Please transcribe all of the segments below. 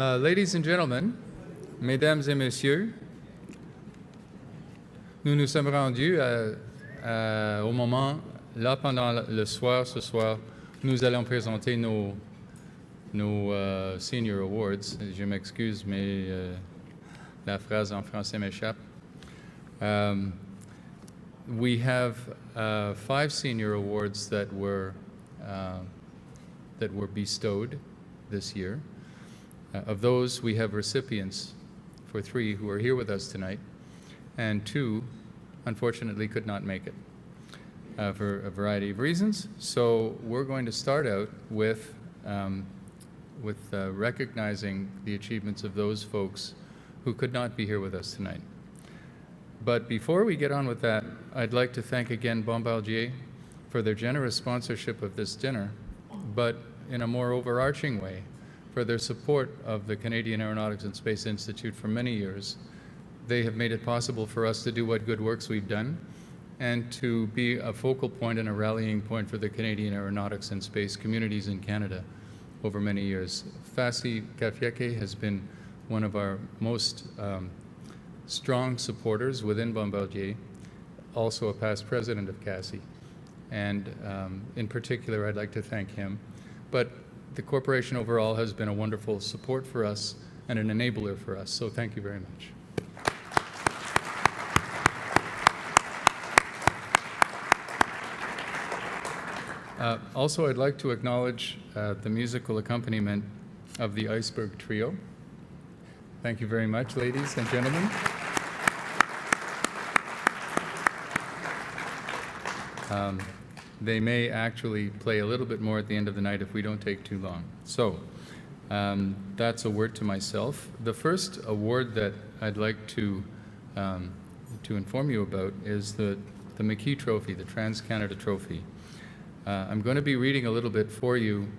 Ladies and gentlemen, mesdames et messieurs, nous nous sommes rendus au moment, là, pendant le soir, ce soir, nous allons présenter nos Senior Awards. Je m'excuse, mais la phrase en français m'échappe. We have 5 Senior Awards that were bestowed this year. Of those, we have recipients for 3 who are here with us tonight, and 2, unfortunately, could not make it for a variety of reasons. So we're going to start out with recognizing the achievements of those folks who could not be here with us tonight. But before we get on with that, I'd like to thank again Bombardier for their generous sponsorship of this dinner, but in a more overarching way, for their support of the Canadian Aeronautics and Space Institute for many years. They have made it possible for us to do what good works we've done and to be a focal point and a rallying point for the Canadian aeronautics and space communities in Canada over many years. Fassi Kafieke has been one of our most strong supporters within Bombardier, also a past president of CASI. And in particular, I'd like to thank him. But the corporation overall has been a wonderful support for us and an enabler for us, so thank you very much. Also, I'd like to acknowledge the musical accompaniment of the Iceberg Trio. Thank you very much, ladies and gentlemen. They may actually play a little bit more at the end of the night if we don't take too long. So that's a word to myself. The first award that I'd like to inform you about is the Mckee Trophy, the Trans-Canada Trophy. I'm going to be reading a little bit for you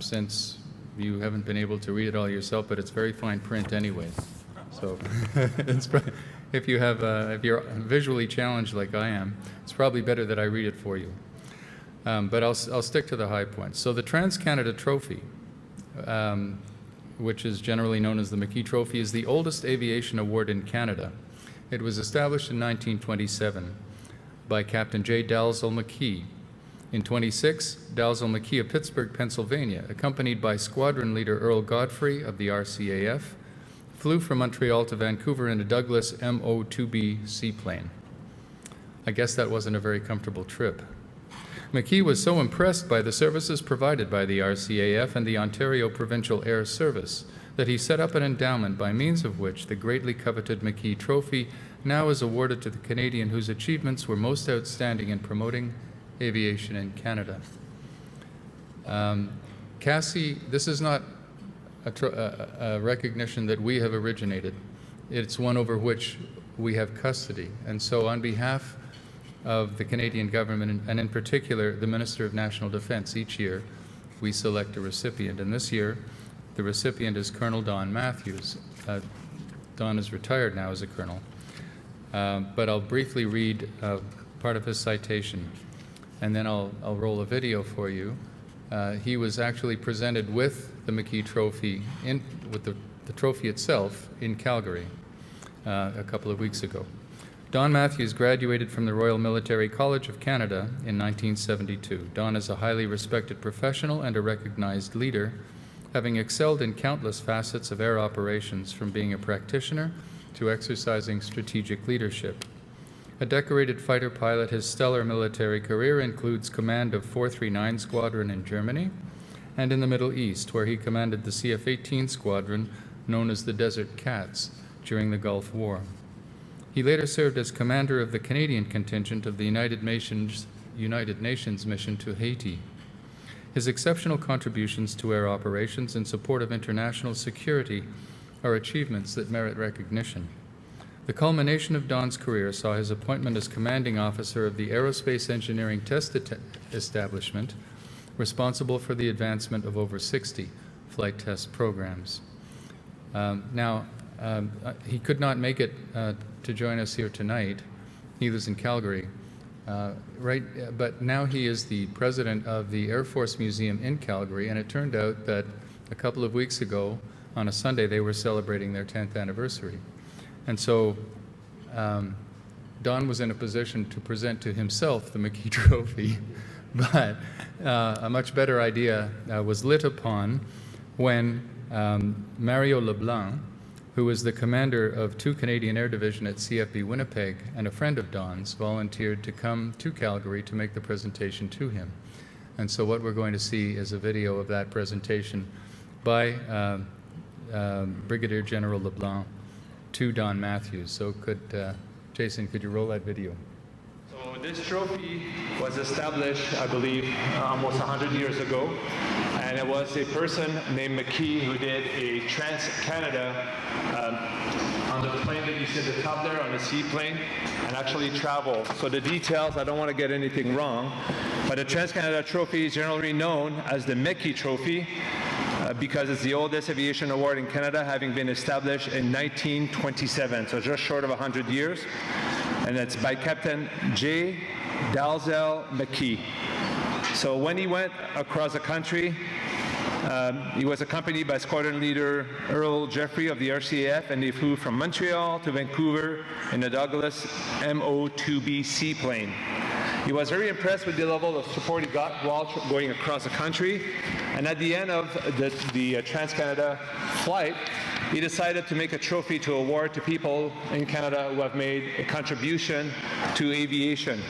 since you haven't been able to read it all yourself, but it's very fine print anyway. So if you're visually challenged like I am, it's probably better that I read it for you. But I'll stick to the high points. So the Trans-Canada Trophy, which is generally known as the Mckee Trophy, is the oldest aviation award in Canada. It was established in 1927 by Captain J. Dalzell McKee. In 26, Dalzell McKee of Pittsburgh, Pennsylvania, accompanied by squadron leader Earl Godfrey of the RCAF, flew from Montreal to Vancouver in a Douglas MO-2B seaplane. I guess that wasn't a very comfortable trip. McKee was so impressed by the services provided by the RCAF and the Ontario Provincial Air Service that he set up an endowment by means of which the greatly coveted Mckee Trophy now is awarded to the Canadian whose achievements were most outstanding in promoting aviation in Canada. Cassie, this is not a recognition that we have originated. It's one over which we have custody. And so on behalf of the Canadian government, and in particular the Minister of National Defence, each year we select a recipient. And this year the recipient is Colonel Don Matthews. Don is retired now as a colonel. But I'll briefly read part of his citation, and then I'll roll a video for you. He was actually presented with the Mckee Trophy, with the trophy itself, in Calgary a couple of weeks ago. Don Matthews graduated from the Royal Military College of Canada in 1972. Don is a highly respected professional and a recognized leader, having excelled in countless facets of air operations, from being a practitioner to exercising strategic leadership. A decorated fighter pilot, his stellar military career includes command of 439 Squadron in Germany and in the Middle East, where he commanded the CF-18 Squadron, known as the Desert Cats, during the Gulf War. He later served as commander of the Canadian contingent of the United Nations mission to Haiti. His exceptional contributions to air operations in support of international security are achievements that merit recognition. The culmination of Don's career saw his appointment as commanding officer of the Aerospace Engineering Test Establishment, responsible for the advancement of over 60 flight test programs. He could not make it to join us here tonight. He lives in Calgary. But now he is the president of the Air Force Museum in Calgary, and it turned out that a couple of weeks ago, on a Sunday, they were celebrating their 10th anniversary. And so Don was in a position to present to himself the Mckee Trophy, but a much better idea was lit upon when Mario Leblanc, who was the commander of 2 Canadian Air Division at CFB Winnipeg and a friend of Don's, volunteered to come to Calgary to make the presentation to him. And so what we're going to see is a video of that presentation by Brigadier General Leblanc to Don Matthews. So Jason, could you roll that video? So this trophy was established, I believe, almost 100 years ago. And it was a person named Mckee who did a Trans-Canada on the plane that you see at the top there, on the seaplane, and actually traveled. So the details, I don't want to get anything wrong, but the Trans-Canada Trophy is generally known as the Mckee Trophy because it's the oldest aviation award in Canada, having been established in 1927, so just short of 100 years. And it's by Captain J. Dalzell Mckee. So when he went across the country, he was accompanied by Squadron Leader Earl Jeffrey of the RCAF, and they flew from Montreal to Vancouver in the Douglas MO-2B seaplane. He was very impressed with the level of support he got while going across the country, and at the end of the Trans-Canada flight, he decided to make a trophy to award to people in Canada who have made a contribution to aviation.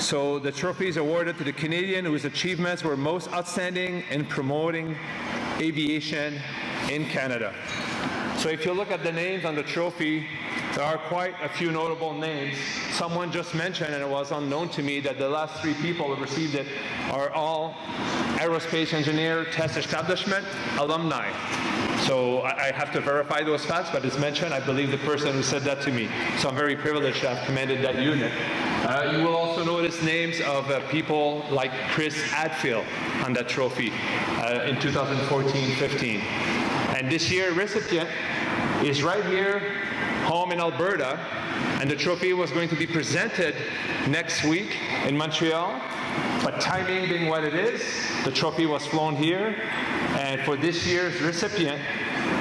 So the trophy is awarded to the Canadian whose achievements were most outstanding in promoting aviation in Canada. So if you look at the names on the trophy, there are quite a few notable names. Someone just mentioned, and it was unknown to me, that the last 3 people who received it are all Aerospace Engineer Test Establishment alumni. So I have to verify those facts, but it's mentioned, I believe, the person who said that to me. So I'm very privileged to have commanded that unit. You will also notice names of people like Chris Hadfield on that trophy in 2014-15. And this year, recipient is right here, home in Alberta, and the trophy was going to be presented next week in Montreal. But timing being what it is, the trophy was flown here, and for this year's recipient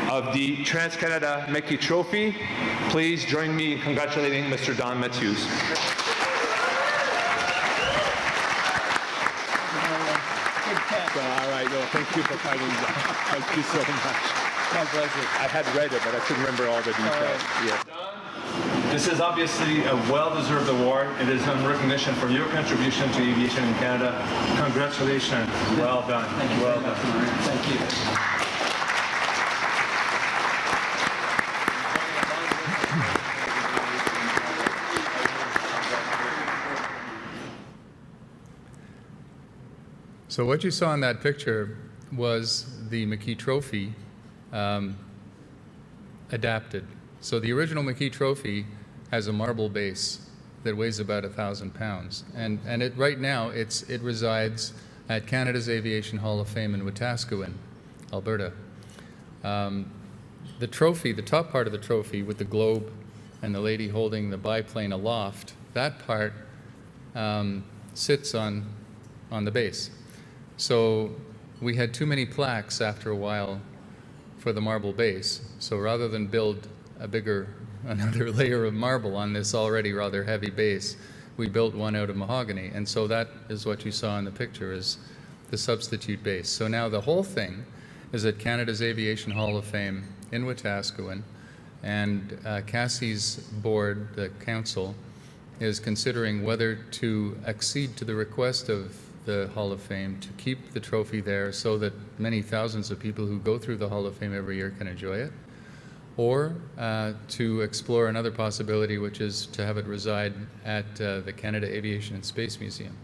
of the Trans-Canada Mckee Trophy, please join me in congratulating Mr. Don Matthews. All right, no, thank you for finding that. Thank you so much. My pleasure. I had read it, but I couldn't remember all the details. Yeah. Don, this is obviously a well-deserved award. It is in recognition for your contribution to aviation in Canada. Congratulations. Well done. Thank you. Well done. Thank you. So what you saw in that picture was the Mckee Trophy adapted. So the original Mckee Trophy has a marble base that weighs about 1,000 pounds. And right now, it resides at Canada's Aviation Hall of Fame in Wetaskiwin, Alberta. The trophy, the top part of the trophy with the globe and the lady holding the biplane aloft, that part sits on the base. So we had too many plaques after a while for the marble base. So rather than build another layer of marble on this already rather heavy base, we built one out of mahogany. And so that is what you saw in the picture, is the substitute base. So now the whole thing is at Canada's Aviation Hall of Fame in Wetaskiwin, and Cassie's board, the council, is considering whether to accede to the request of the Hall of Fame to keep the trophy there so that many thousands of people who go through the Hall of Fame every year can enjoy it, or to explore another possibility, which is to have it reside at the Canada Aviation and Space Museum.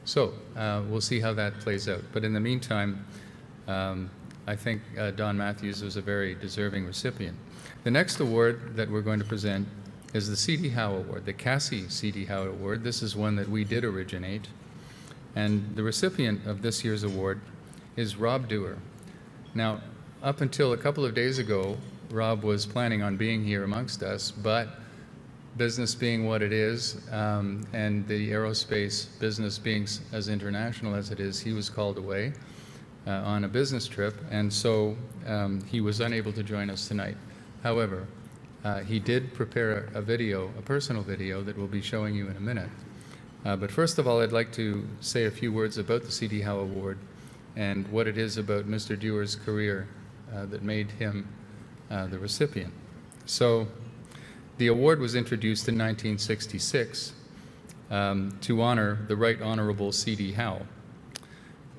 So we'll see how that plays out. But in the meantime, I think Don Matthews was a very deserving recipient. The next award that we're going to present is the C.D. Howe Award, the CASI C.D. Howe Award. This is one that we did originate. And the recipient of this year's award is Rob Dewar. Now, up until a couple of days ago, Rob was planning on being here amongst us, but business being what it is, and the aerospace business being as international as it is, he was called away. on a business trip, and so he was unable to join us tonight. However, he did prepare a video, a personal video, that we'll be showing you in a minute. But first of all, I'd like to say a few words about the C.D. Howe Award and what it is about Mr. Dewar's career that made him the recipient. So, the award was introduced in 1966 to honor the Right Honorable C.D. Howe.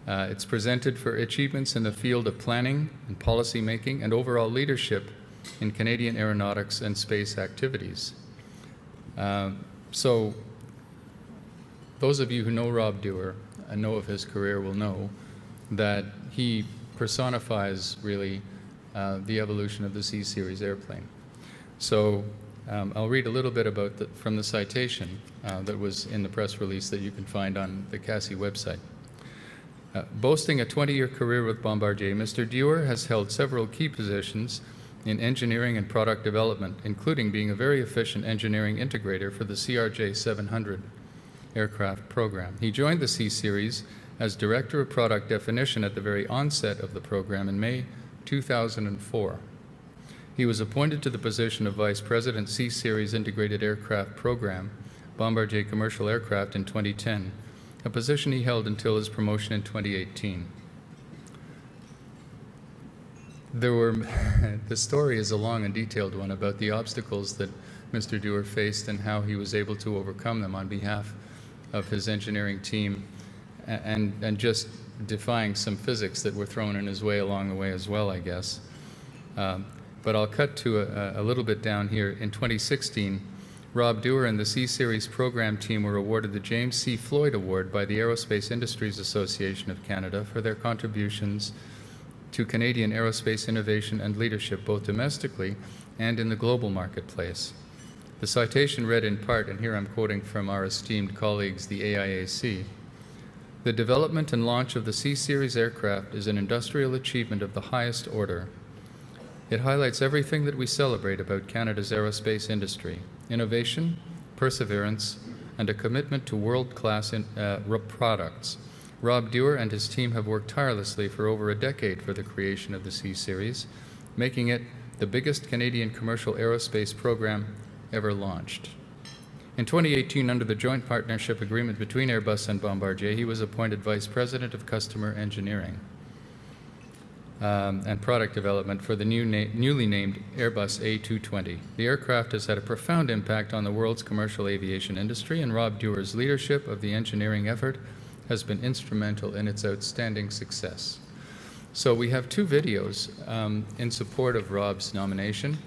It's presented for achievements in the field of planning and policy making and overall leadership in Canadian aeronautics and space activities. So, those of you who know Rob Dewar and know of his career will know that he personifies really the evolution of the C-Series airplane. So I'll read a little bit about from the citation that was in the press release that you can find on the CASI website. Boasting a 20-year career with Bombardier, Mr. Dewar has held several key positions in engineering and product development, including being a very efficient engineering integrator for the CRJ-700 aircraft program. He joined the C-Series as Director of Product Definition at the very onset of the program in May 2004. He was appointed to the position of Vice President C-Series Integrated Aircraft Program, Bombardier Commercial Aircraft in 2010, a position he held until his promotion in 2018. The story is a long and detailed one about the obstacles that Mr. Dewar faced and how he was able to overcome them on behalf of his engineering team, and just defying some physics that were thrown in his way along the way as well, I guess. But I'll cut to a little bit down here. In 2016, Rob Dewar and the C-Series program team were awarded the James C. Floyd Award by the Aerospace Industries Association of Canada for their contributions to Canadian aerospace innovation and leadership, both domestically and in the global marketplace. The citation read in part, and here I'm quoting from our esteemed colleagues, the AIAC, "The development and launch of the C-Series aircraft is an industrial achievement of the highest order. It highlights everything that we celebrate about Canada's aerospace industry: innovation, perseverance, and a commitment to world-class products. Rob Dewar and his team have worked tirelessly for over a decade for the creation of the C-Series, making it the biggest Canadian commercial aerospace program ever launched." In 2018, under the joint partnership agreement between Airbus and Bombardier, he was appointed Vice President of Customer Engineering and Product Development for the newly named Airbus A220. The aircraft has had a profound impact on the world's commercial aviation industry, and Rob Dewar's leadership of the engineering effort has been instrumental in its outstanding success. So we have two videos in support of Rob's nomination.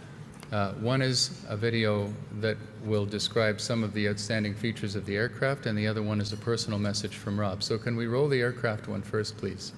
One is a video that will describe some of the outstanding features of the aircraft, and the other one is a personal message from Rob. So can we roll the aircraft one first, please?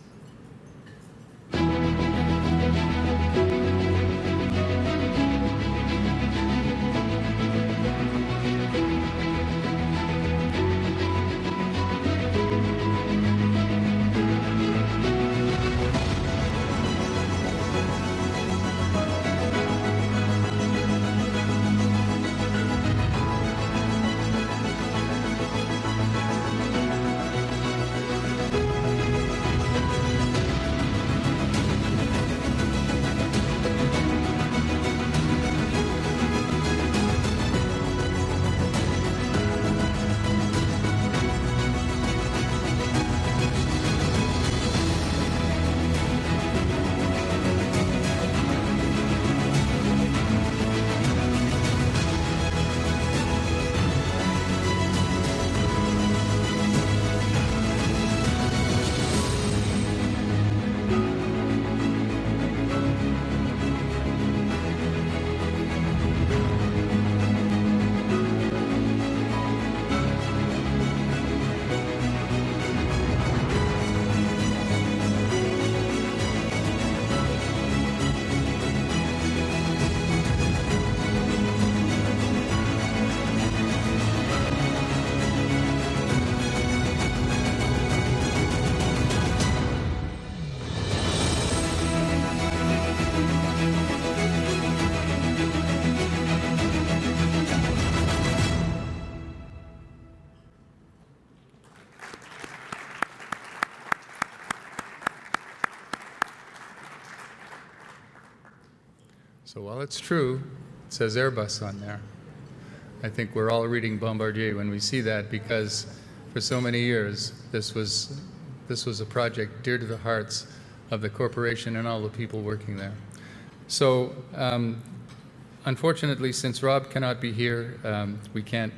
So while it's true, it says Airbus on there. I think we're all reading Bombardier when we see that, because for so many years this was a project dear to the hearts of the corporation and all the people working there. So unfortunately, since Rob cannot be here, we can't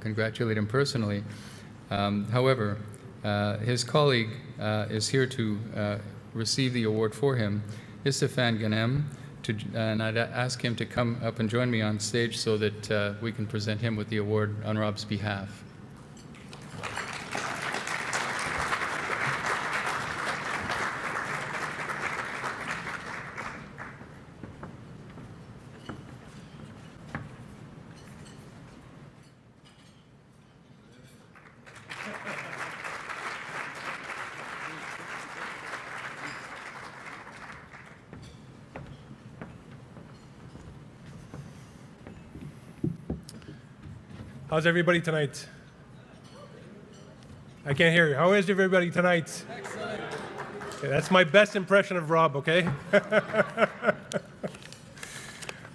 congratulate him personally. However, his colleague is here to receive the award for him, is Stéphane Ganem, and I'd ask him to come up and join me on stage so that we can present him with the award on Rob's behalf. How's everybody tonight? I can't hear you. How is everybody tonight? Excellent. Okay, that's my best impression of Rob, okay?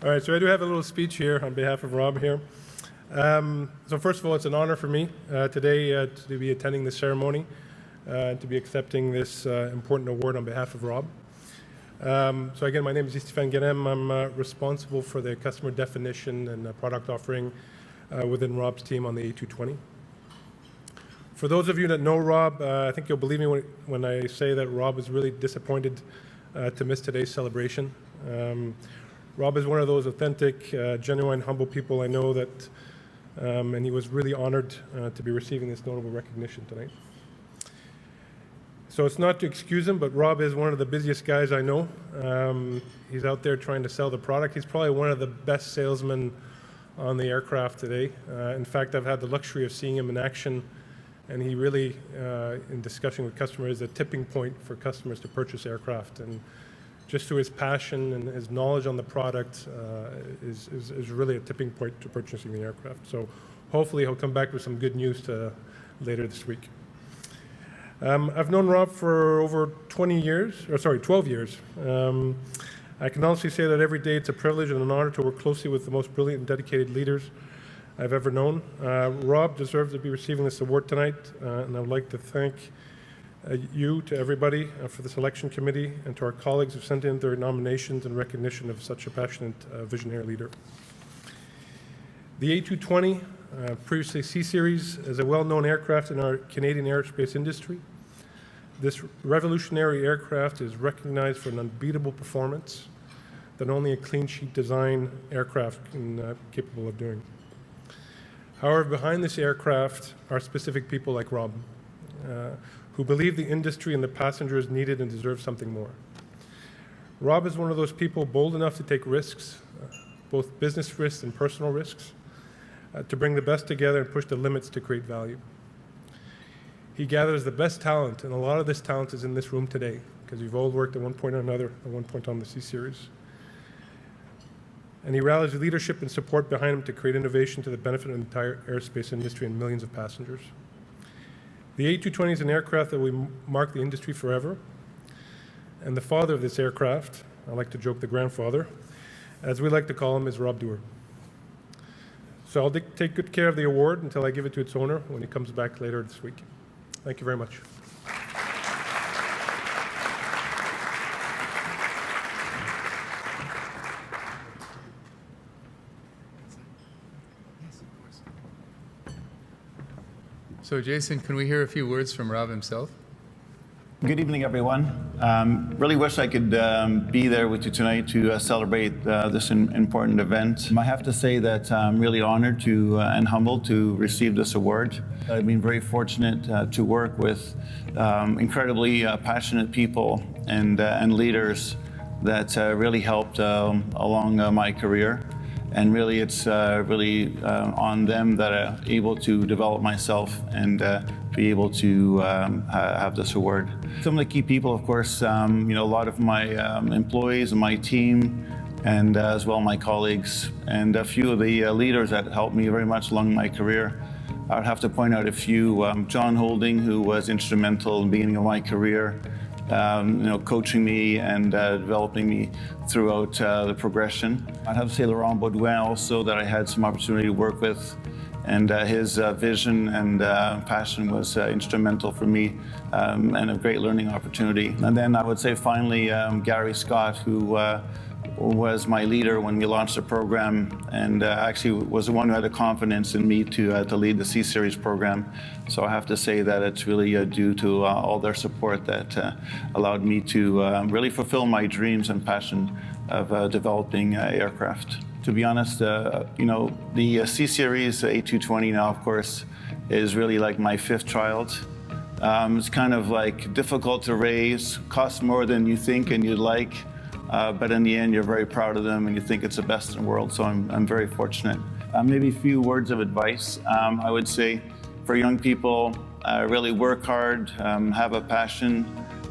All right, so I do have a little speech here on behalf of Rob here. So first of all, it's an honor for me today to be attending this ceremony, to be accepting this important award on behalf of Rob. So again, my name is Stéphane Ganem. I'm responsible for the customer definition and product offering within Rob's team on the A220. For those of you that know Rob, I think you'll believe me when I say that Rob is really disappointed to miss today's celebration. Rob is one of those authentic, genuine, humble people I know that, and he was really honored to be receiving this notable recognition tonight. So it's not to excuse him, but Rob is one of the busiest guys I know. He's out there trying to sell the product. He's probably one of the best salesmen on the aircraft today. In fact, I've had the luxury of seeing him in action, and he really, in discussion with customers, is a tipping point for customers to purchase aircraft. And just through his passion and his knowledge on the product is really a tipping point to purchasing the aircraft. So hopefully he'll come back with some good news later this week. I've known Rob for over 12 years. I can honestly say that every day it's a privilege and an honor to work closely with the most brilliant and dedicated leaders I've ever known. Rob deserves to be receiving this award tonight, and I would like to thank you, to everybody, for the selection committee, and to our colleagues who sent in their nominations in recognition of such a passionate, visionary leader. The A220, previously C-Series, is a well-known aircraft in our Canadian aerospace industry. This revolutionary aircraft is recognized for an unbeatable performance that only a clean sheet design aircraft can capable of doing. However, behind this aircraft are specific people like Rob, who believe the industry and the passengers needed and deserve something more. Rob is one of those people bold enough to take risks, both business risks and personal risks, to bring the best together and push the limits to create value. He gathers the best talent, and a lot of this talent is in this room today, because we've all worked at one point or another, at one point on the C-Series. And he rallies leadership and support behind him to create innovation to the benefit of the entire aerospace industry and millions of passengers. The A220 is an aircraft that will mark the industry forever. And the father of this aircraft, I like to joke the grandfather, as we like to call him, is Rob Dewar. So I'll take good care of the award until I give it to its owner when he comes back later this week. Thank you very much. So Jason, can we hear a few words from Rob himself? Good evening, everyone. Really wish I could be there with you tonight to celebrate this important event. I have to say that I'm really honored to and humbled to receive this award. I've been very fortunate to work with incredibly passionate people and leaders that really helped along my career. And really, it's really on them that I'm able to develop myself and be able to have this award. Some of the key people, of course, a lot of my employees and my team, and as well my colleagues, and a few of the leaders that helped me very much along my career. I would have to point out a few. John Holding, who was instrumental in the beginning of my career. coaching me and developing me throughout the progression. I'd have to say Laurent Baudouin also, that I had some opportunity to work with, and his vision and passion was instrumental for me, and a great learning opportunity. And then I would say finally Gary Scott, who was my leader when we launched the program, and actually was the one who had the confidence in me to lead the C-Series program. So I have to say that it's really due to all their support that allowed me to really fulfill my dreams and passion of developing aircraft. To be honest, the C-Series A220 now, of course, is really like my fifth child. It's kind of like difficult to raise, costs more than you think and you'd like. But in the end, you're very proud of them and you think it's the best in the world, so I'm very fortunate. Maybe a few words of advice. I would say for young people, really work hard, have a passion,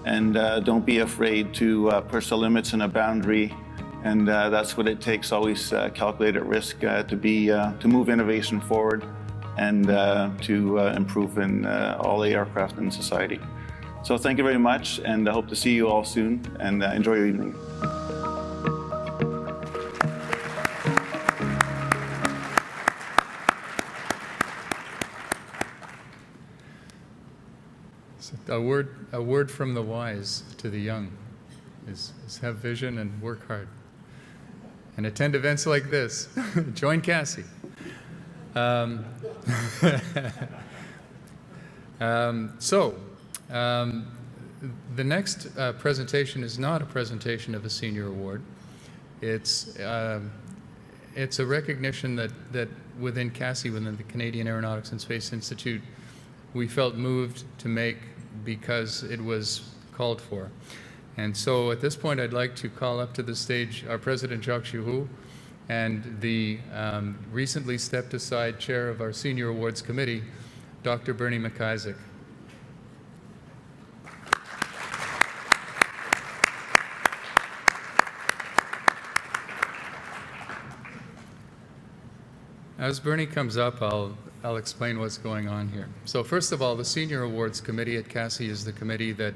and don't be afraid to push the limits and a boundary. And that's what it takes, always calculate at risk to move innovation forward and to improve in all the aircraft in society. So thank you very much, and I hope to see you all soon, and enjoy your evening. A word from the wise to the young is have vision and work hard. And attend events like this. Join Cassie. The next presentation is not a presentation of a senior award. It's a recognition that within CASI, within the Canadian Aeronautics and Space Institute, we felt moved to make because it was called for. And so at this point, I'd like to call up to the stage our President Jacques Giroux and the recently stepped aside chair of our Senior Awards Committee, Dr. Bernie McIsaac. As Bernie comes up, I'll explain what's going on here. So first of all, the Senior Awards Committee at CASI is the committee that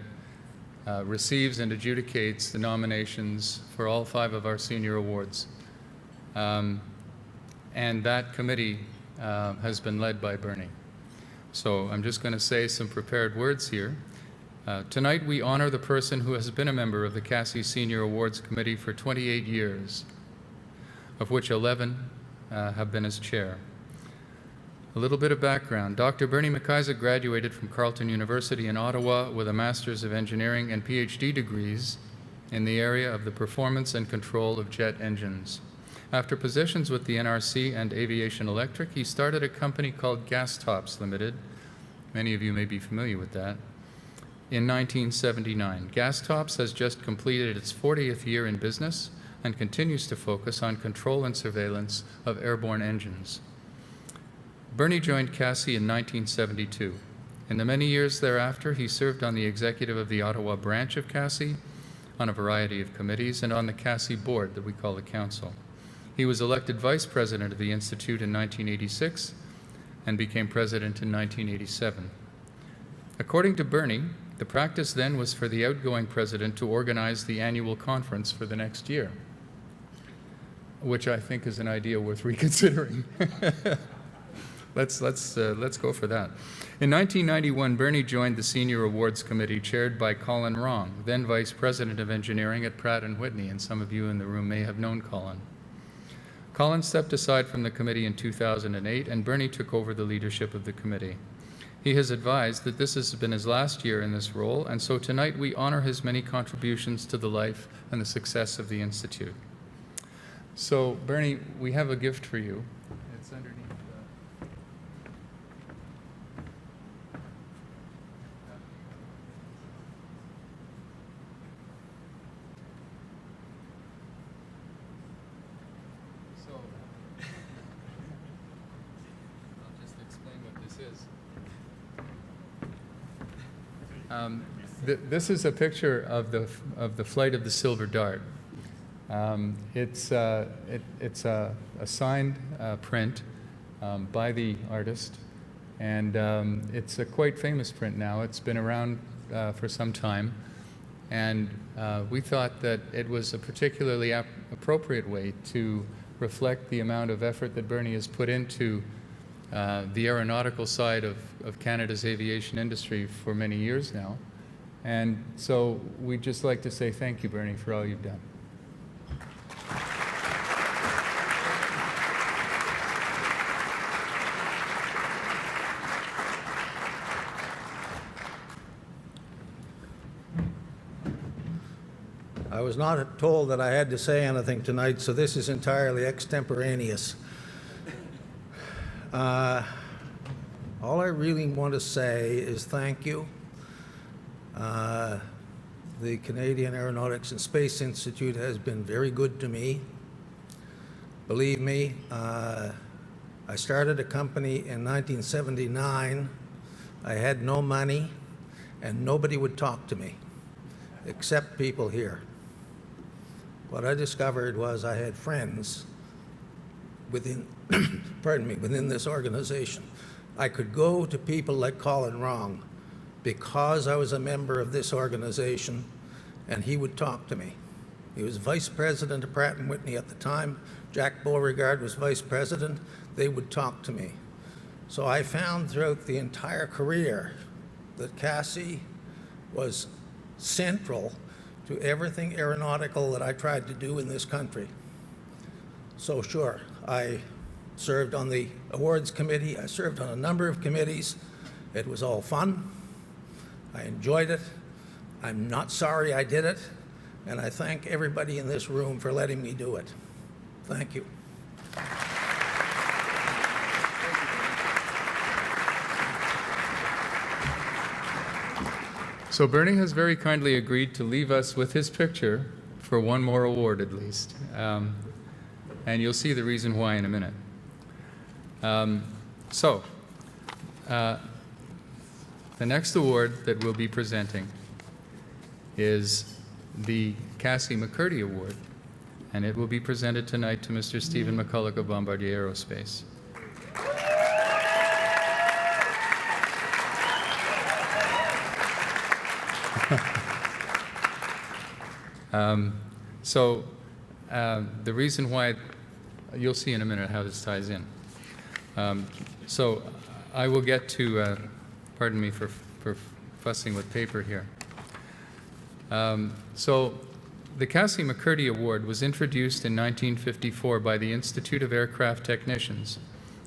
receives and adjudicates the nominations for all 5 of our senior awards. And that committee has been led by Bernie. So I'm just going to say some prepared words here. Tonight we honor the person who has been a member of the CASI Senior Awards Committee for 28 years, of which 11 have been as chair. A little bit of background. Dr. Bernie McIsaac graduated from Carleton University in Ottawa with a Master's of Engineering and PhD degrees in the area of the performance and control of jet engines. After positions with the NRC and Aviation Electric, he started a company called Gas Tops Limited. Many of you may be familiar with that. In 1979, Gas Tops has just completed its 40th year in business and continues to focus on control and surveillance of airborne engines. Bernie joined CASI in 1972. In the many years thereafter, he served on the executive of the Ottawa branch of CASI, on a variety of committees, and on the CASI board that we call the Council. He was elected vice president of the Institute in 1986 and became president in 1987. According to Bernie, the practice then was for the outgoing president to organize the annual conference for the next year, which I think is an idea worth reconsidering. Let's go for that. In 1991, Bernie joined the Senior Awards Committee chaired by Colin Wrong, then Vice President of Engineering at Pratt & Whitney, and some of you in the room may have known Colin. Colin stepped aside from the committee in 2008, and Bernie took over the leadership of the committee. He has advised that this has been his last year in this role, and so tonight we honor his many contributions to the life and the success of the Institute. So, Bernie, we have a gift for you. It's underneath. I'll just explain what this is. This is a picture of the flight of the Silver Dart. It's a signed print by the artist, and it's a quite famous print now. It's been around for some time, And we thought that it was a particularly appropriate way to reflect the amount of effort that Bernie has put into the aeronautical side of Canada's aviation industry for many years now. And so we'd just like to say thank you, Bernie, for all you've done. I was not told that I had to say anything tonight, so this is entirely extemporaneous. All I really want to say is thank you. The Canadian Aeronautics and Space Institute has been very good to me. Believe me, I started a company in 1979. I had no money, and nobody would talk to me, except people here. What I discovered was I had friends within, within this organization. I could go to people like Colin Wrong because I was a member of this organization, and he would talk to me. He was vice president of Pratt & Whitney at the time. Jack Beauregard was vice president. They would talk to me. So I found throughout the entire career that CASI was central to everything aeronautical that I tried to do in this country. So sure, I served on the awards committee. I served on a number of committees. It was all fun. I enjoyed it. I'm not sorry I did it. And I thank everybody in this room for letting me do it. Thank you. So Bernie has very kindly agreed to leave us with his picture for one more award at least. And you'll see the reason why in a minute. The next award that we'll be presenting is the Cassie Mccurdy Award, and it will be presented tonight to Mr. Stephen McCulloch of Bombardier Aerospace. The reason why, you'll see in a minute how this ties in. So I will get to, pardon me for fussing with paper here. So the Cassie Mccurdy Award was introduced in 1954 by the Institute of Aircraft Technicians,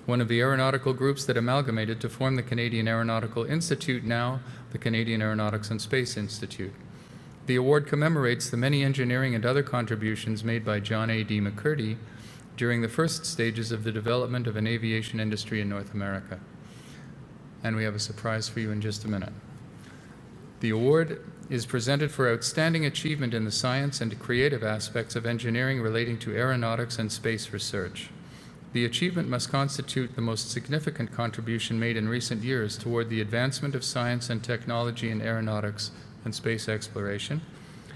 one of the aeronautical groups that amalgamated to form the Canadian Aeronautical Institute, now the Canadian Aeronautics and Space Institute. The award commemorates the many engineering and other contributions made by John A.D. Mccurdy during the first stages of the development of an aviation industry in North America. And we have a surprise for you in just a minute. The award is presented for outstanding achievement in the science and creative aspects of engineering relating to aeronautics and space research. The achievement must constitute the most significant contribution made in recent years toward the advancement of science and technology in aeronautics and space exploration,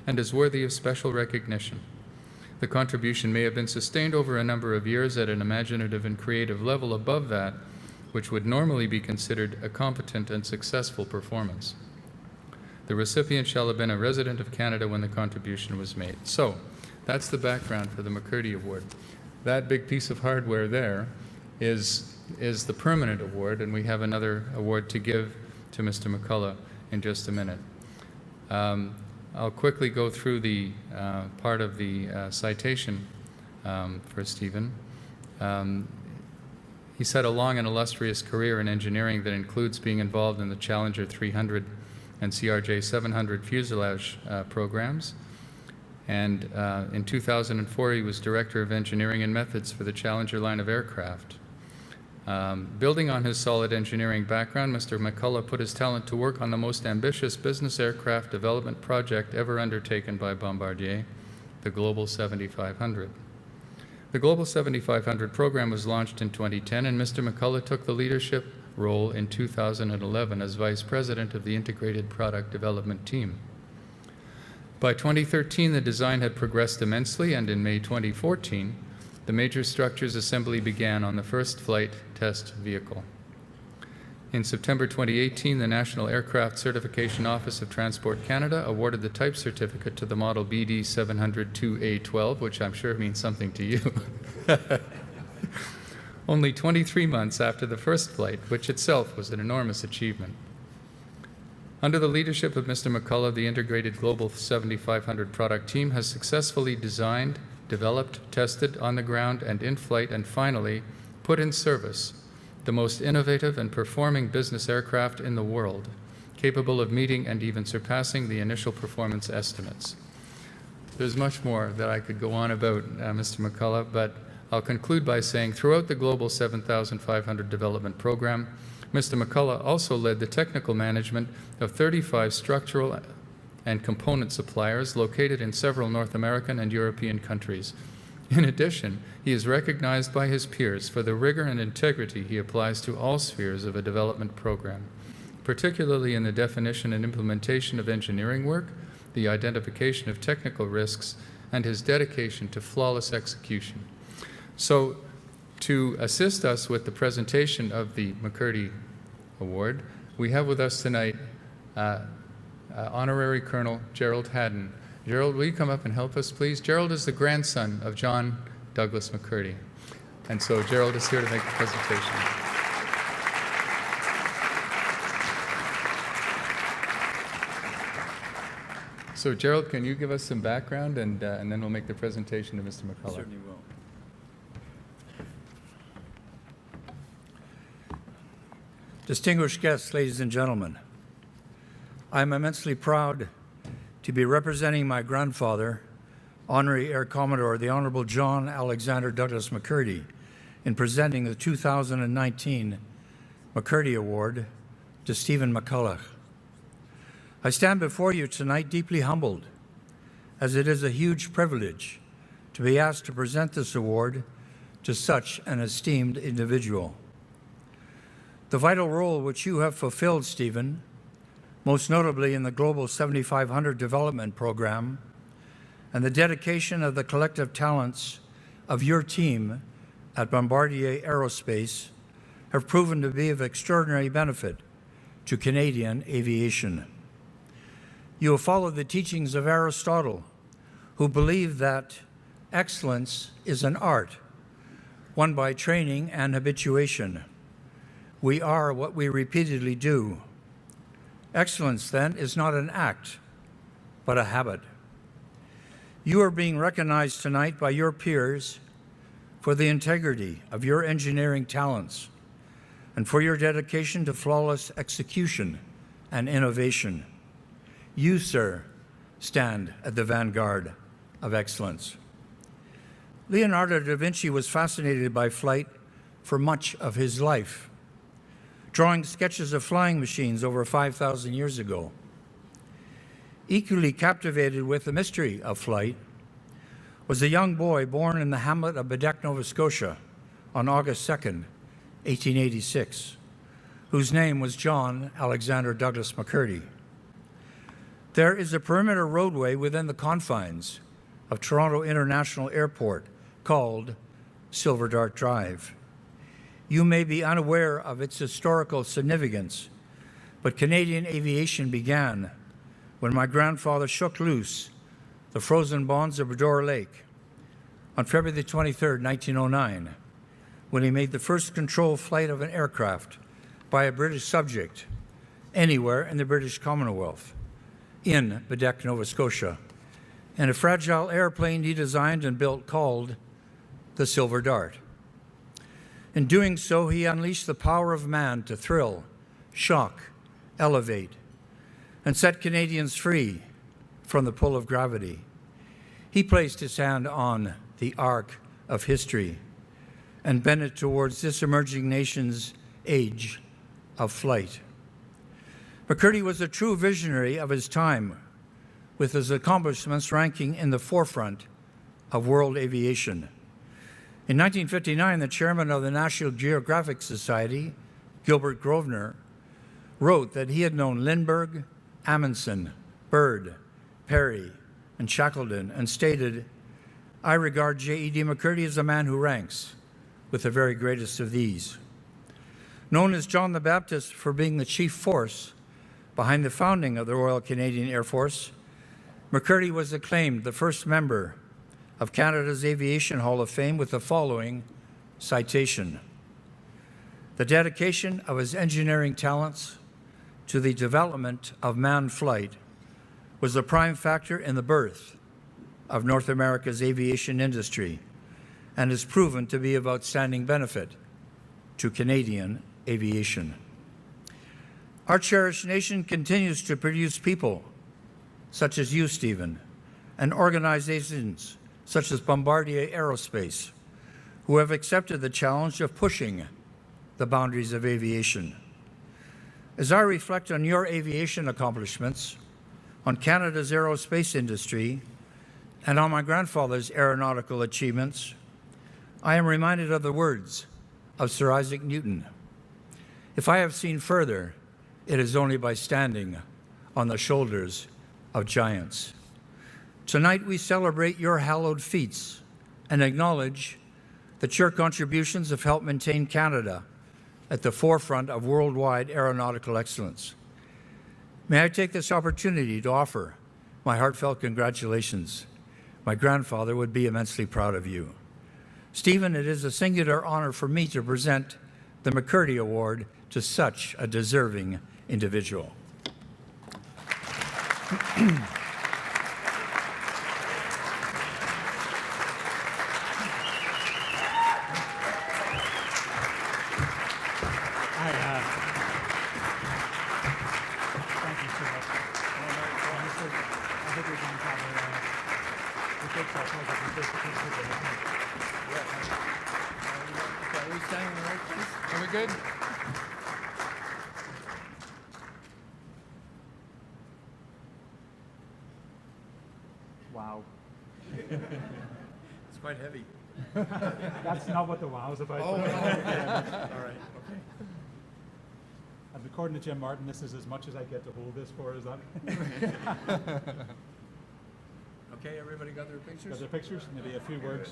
and is worthy of special recognition. The contribution may have been sustained over a number of years at an imaginative and creative level above that which would normally be considered a competent and successful performance. The recipient shall have been a resident of Canada when the contribution was made. So, that's the background for the Mccurdy Award. That big piece of hardware there is the permanent award, and we have another award to give to Mr. McCulloch in just a minute. I'll quickly go through the part of the citation for Stephen. He's had a long and illustrious career in engineering that includes being involved in the Challenger 300 and CRJ 700 fuselage programs. And in 2004, he was Director of Engineering and Methods for the Challenger line of aircraft. Building on his solid engineering background, Mr. McCulloch put his talent to work on the most ambitious business aircraft development project ever undertaken by Bombardier, the Global 7500. The Global 7500 program was launched in 2010, and Mr. McCulloch took the leadership role in 2011 as Vice President of the Integrated Product Development Team. By 2013, the design had progressed immensely, and in May 2014, the major structures assembly began on the first flight test vehicle. In September 2018, the National Aircraft Certification Office of Transport Canada awarded the type certificate to the model BD 702A12, which I'm sure means something to you. Only 23 months after the first flight, which itself was an enormous achievement. Under the leadership of Mr. McCullough, the integrated Global 7500 product team has successfully designed, developed, tested on the ground and in flight, and finally put in service the most innovative and performing business aircraft in the world, capable of meeting and even surpassing the initial performance estimates. There's much more that I could go on about, Mr. McCullough, but I'll conclude by saying throughout the Global 7500 development program, Mr. McCullough also led the technical management of 35 structural and component suppliers located in several North American and European countries. In addition, he is recognized by his peers for the rigor and integrity he applies to all spheres of a development program, particularly in the definition and implementation of engineering work, the identification of technical risks, and his dedication to flawless execution. So, to assist us with the presentation of the Mccurdy Award, we have with us tonight Honorary Colonel Gerald Haddon. Gerald, will you come up and help us, please? Gerald is the grandson of John Douglas Mccurdy. And so Gerald is here to make the presentation. So Gerald, can you give us some background, and then we'll make the presentation to Mr. McCullough. Certainly will. Distinguished guests, ladies and gentlemen, I'm immensely proud to be representing my grandfather, Honorary Air Commodore, the Honorable John Alexander Douglas Mccurdy, in presenting the 2019 Mccurdy Award to Stephen McCullough. I stand before you tonight deeply humbled, as it is a huge privilege to be asked to present this award to such an esteemed individual. The vital role which you have fulfilled, Stephen, most notably in the Global 7500 development program, and the dedication of the collective talents of your team at Bombardier Aerospace have proven to be of extraordinary benefit to Canadian aviation. You have followed the teachings of Aristotle, who believed that excellence is an art, won by training and habituation. We are what we repeatedly do. Excellence, then, is not an act, but a habit. You are being recognized tonight by your peers for the integrity of your engineering talents and for your dedication to flawless execution and innovation. You, sir, stand at the vanguard of excellence. Leonardo da Vinci was fascinated by flight for much of his life, drawing sketches of flying machines over 5,000 years ago. Equally captivated with the mystery of flight was a young boy born in the hamlet of Bedeque, Nova Scotia on August 2nd, 1886, whose name was John Alexander Douglas Mccurdy. There is a perimeter roadway within the confines of Toronto International Airport called Silver Dart Drive. You may be unaware of its historical significance, but Canadian aviation began when my grandfather shook loose the frozen bonds of Bedore Lake on February 23, 1909, when he made the first controlled flight of an aircraft by a British subject anywhere in the British Commonwealth, in Bedeque, Nova Scotia, and a fragile airplane he designed and built called the Silver Dart. In doing so, he unleashed the power of man to thrill, shock, elevate, and set Canadians free from the pull of gravity. He placed his hand on the arc of history and bent it towards this emerging nation's age of flight. Mccurdy was a true visionary of his time, with his accomplishments ranking in the forefront of world aviation. In 1959, the chairman of the National Geographic Society, Gilbert Grosvenor, wrote that he had known Lindbergh, Amundsen, Byrd, Perry, and Shackleton, and stated, "I regard J.E.D. Mccurdy as a man who ranks with the very greatest of these." Known as John the Baptist for being the chief force behind the founding of the Royal Canadian Air Force, McCurdy was acclaimed the first member of Canada's Aviation Hall of Fame with the following citation: "The dedication of his engineering talents to the development of manned flight was the prime factor in the birth of North America's aviation industry and has proven to be of outstanding benefit to Canadian aviation." Our cherished nation continues to produce people such as you, Stephen, and organizations such as Bombardier Aerospace, who have accepted the challenge of pushing the boundaries of aviation. As I reflect on your aviation accomplishments, on Canada's aerospace industry, and on my grandfather's aeronautical achievements, I am reminded of the words of Sir Isaac Newton: "If I have seen further, it is only by standing on the shoulders of giants." Tonight we celebrate your hallowed feats and acknowledge that your contributions have helped maintain Canada at the forefront of worldwide aeronautical excellence. May I take this opportunity to offer my heartfelt congratulations. My grandfather would be immensely proud of you. Stephen, it is a singular honor for me to present the Mccurdy Award to such a deserving individual. Thank you so much. I think we're going to have a big Are we good? wow. It's quite heavy. That's not what the wow's about. Oh, no. All right. Okay. And according to Jim Martin, this is as much as I get to hold this for, is that? Okay, everybody got their pictures? Got their pictures? Maybe a few words.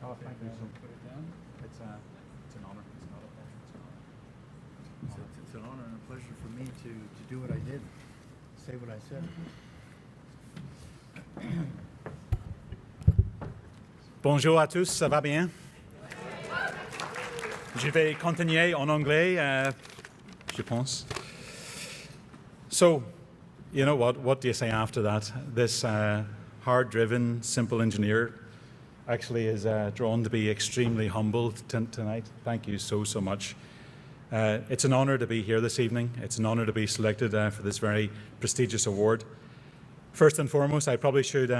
Oh, thank you. So put it down. It's an honor. It's not a pleasure. It's an honor and a pleasure for me to do what I did, say what I said. Bonjour à tous, ça va bien? Je vais continuer en anglais, je pense. So, you know what do you say after that? This hard-driven, simple engineer actually is drawn to be extremely humbled tonight. Thank you so much. It's an honor to be here this evening. It's an honor to be selected for this very prestigious award. First and foremost, I probably should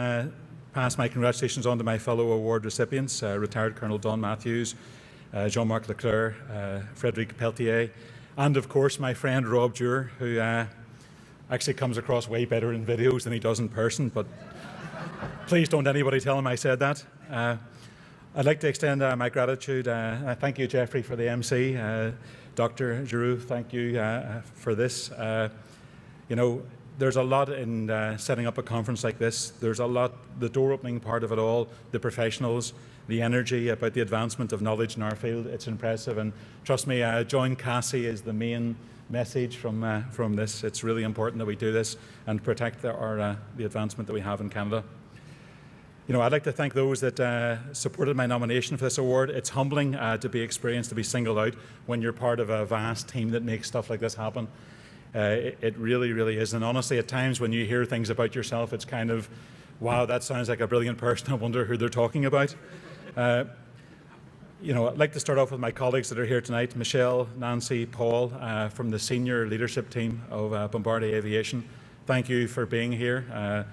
pass my congratulations on to my fellow award recipients, retired Colonel Don Matthews, Jean-Marc Leclair, Frédéric Peltier, and of course my friend Rob Dewar, who actually comes across way better in videos than he does in person, but please don't anybody tell him I said that. I'd like to extend my gratitude. Thank you, Jeffrey, for the MC. Dr. Giroux, thank you for this. You know, there's a lot in setting up a conference like this. There's a lot, the door opening part of it all, the professionals, the energy about the advancement of knowledge in our field. It's impressive, and trust me, join CASI is the main message from this. It's really important that we do this and protect the advancement that we have in Canada. You know, I'd like to thank those that supported my nomination for this award. It's humbling to be experienced, to be singled out when you're part of a vast team that makes stuff like this happen. It really, really is. And honestly, at times when you hear things about yourself, it's kind of, wow, that sounds like a brilliant person. I wonder who they're talking about. You know, I'd like to start off with my colleagues that are here tonight, Michelle, Nancy, Paul, from the senior leadership team of Bombardier Aviation. Thank you for being here.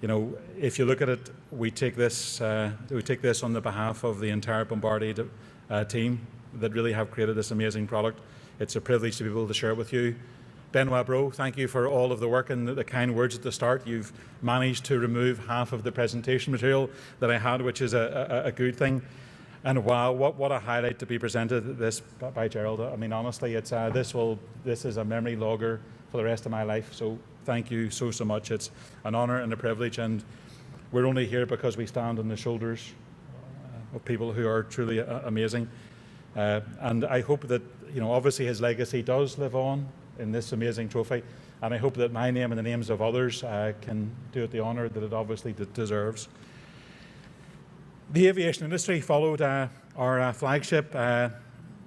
You know, if you look at it, we take this on the behalf of the entire Bombardier team that really have created this amazing product. It's a privilege to be able to share it with you. Benoit Bro, thank you for all of the work and the kind words at the start. You've managed to remove half of the presentation material that I had, which is a good thing. And wow, what a highlight to be presented this by Gerald. I mean, honestly, it's this is a memory logger for the rest of my life. So thank you so much. It's an honor and a privilege, and we're only here because we stand on the shoulders of people who are truly amazing. And I hope that, obviously his legacy does live on in this amazing trophy. And I hope that my name and the names of others can do it the honour that it obviously deserves. The aviation industry followed our flagship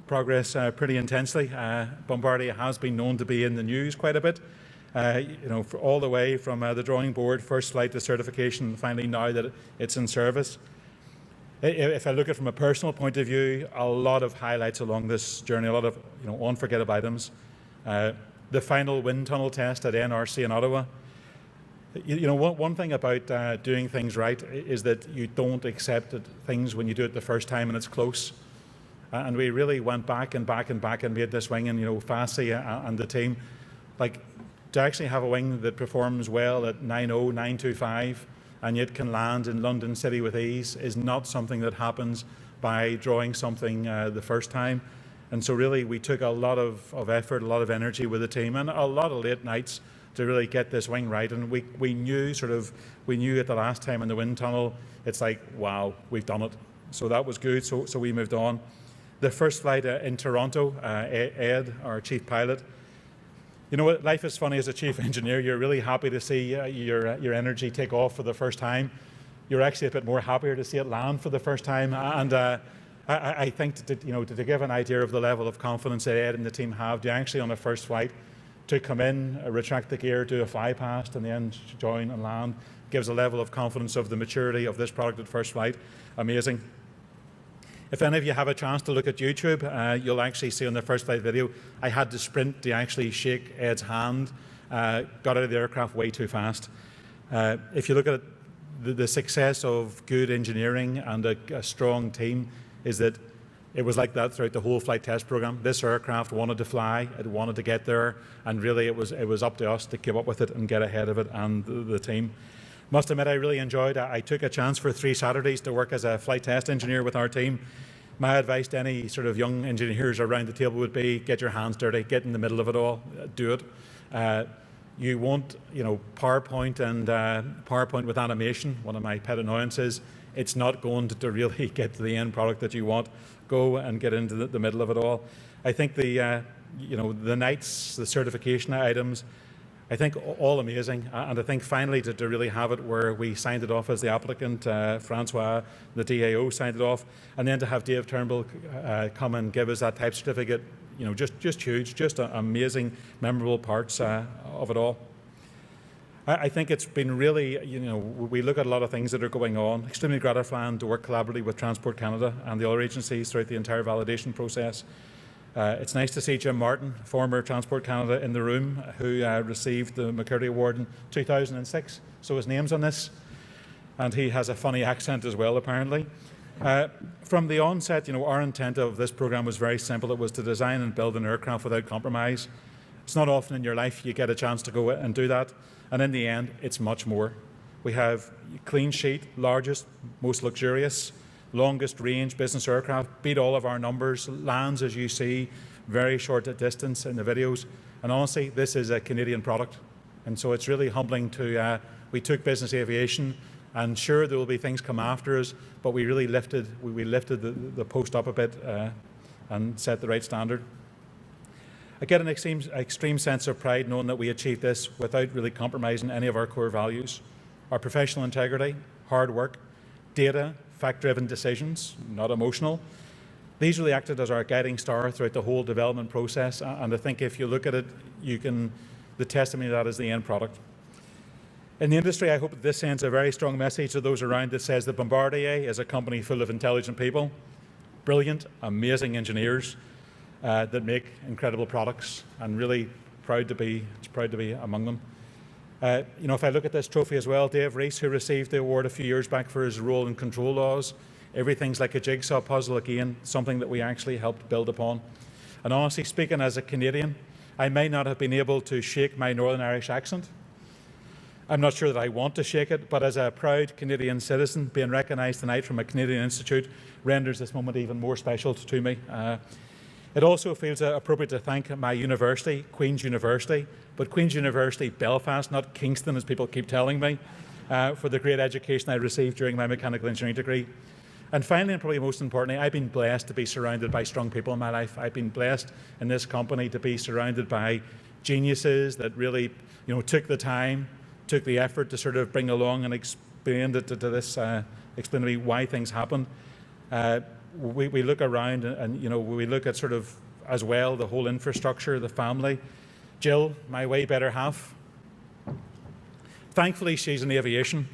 progress pretty intensely. Bombardier has been known to be in the news quite a bit, for all the way from the drawing board, first flight to certification, finally now that it's in service. If I look at it from a personal point of view, a lot of highlights along this journey, a lot of unforgettable items. The final wind tunnel test at NRC in Ottawa. One thing about doing things right is that you don't accept things when you do it the first time and it's close. And we really went back and back and back and made this wing, and CASI and the team, to actually have a wing that performs well at 9.0, 9.25, and yet can land in London City with ease is not something that happens by drawing something the first time. And so really we took a lot of effort, a lot of energy with the team, and a lot of late nights to really get this wing right. And we knew at the last time in the wind tunnel, it's like, wow, we've done it. So that was good, so we moved on. The first flight in Toronto, Ed, our chief pilot, life is funny as a chief engineer. You're really happy to see your energy take off for the first time. You're actually a bit more happier to see it land for the first time. And I think to give an idea of the level of confidence that Ed and the team have, to actually on a first flight, to come in, retract the gear, do a fly past, and then join and land, gives a level of confidence of the maturity of this product at first flight. Amazing. If any of you have a chance to look at YouTube, you'll actually see on the first flight video, I had to sprint to actually shake Ed's hand, got out of the aircraft way too fast. If you look at the success of good engineering and a strong team, is that it was like that throughout the whole flight test program. This aircraft wanted to fly, it wanted to get there, and really it was up to us to keep up with it and get ahead of it, and the team. Must admit, I really enjoyed it. I took a chance for 3 Saturdays to work as a flight test engineer with our team. My advice to any sort of young engineers around the table would be, get your hands dirty, get in the middle of it all, do it. You won't, PowerPoint and PowerPoint with animation, one of my pet annoyances, it's not going to really get to the end product that you want. Go and get into the middle of it all. I think the nights, the certification items, I think all amazing, and I think finally to really have it where we signed it off as the applicant, Francois, the DAO signed it off, and then to have Dave Turnbull come and give us that type certificate, just huge, just amazing, memorable parts of it all. I think it's been really, we look at a lot of things that are going on, extremely gratifying to work collaboratively with Transport Canada and the other agencies throughout the entire validation process. It's nice to see Jim Martin, former Transport Canada, in the room, who received the Mccurdy Award in 2006. So his name's on this, and he has a funny accent as well, apparently. From the onset, our intent of this program was very simple. It was to design and build an aircraft without compromise. It's not often in your life you get a chance to go and do that, and in the end, it's much more. We have clean sheet, largest, most luxurious, longest range business aircraft, beat all of our numbers, lands, as you see, very short distance in the videos. And honestly, this is a Canadian product. And so it's really humbling to, we took business aviation, and sure, there will be things come after us, but we really lifted the post up a bit and set the right standard. I get an extreme sense of pride knowing that we achieved this without really compromising any of our core values. Our professional integrity, hard work, data, fact-driven decisions, not emotional. These really acted as our guiding star throughout the whole development process, and I think if you look at it, the testimony of that is the end product. In the industry, I hope that this sends a very strong message to those around that says that Bombardier is a company full of intelligent people, brilliant, amazing engineers that make incredible products, and really proud to be among them. If I look at this trophy as well, Dave Rees, who received the award a few years back for his role in control laws, everything's like a jigsaw puzzle again, something that we actually helped build upon. And honestly speaking, as a Canadian, I may not have been able to shake my Northern Irish accent. I'm not sure that I want to shake it, but as a proud Canadian citizen, being recognised tonight from a Canadian institute renders this moment even more special to me. It also feels appropriate to thank my university, Queen's University, but Queen's University Belfast, not Kingston, as people keep telling me, for the great education I received during my mechanical engineering degree. And finally, and probably most importantly, I've been blessed to be surrounded by strong people in my life. I've been blessed in this company to be surrounded by geniuses that really, took the time, took the effort to sort of bring along and explain explain to me why things happen. We look around and we look at sort of as well the whole infrastructure, the family. Jill, my way better half. Thankfully, she's in aviation,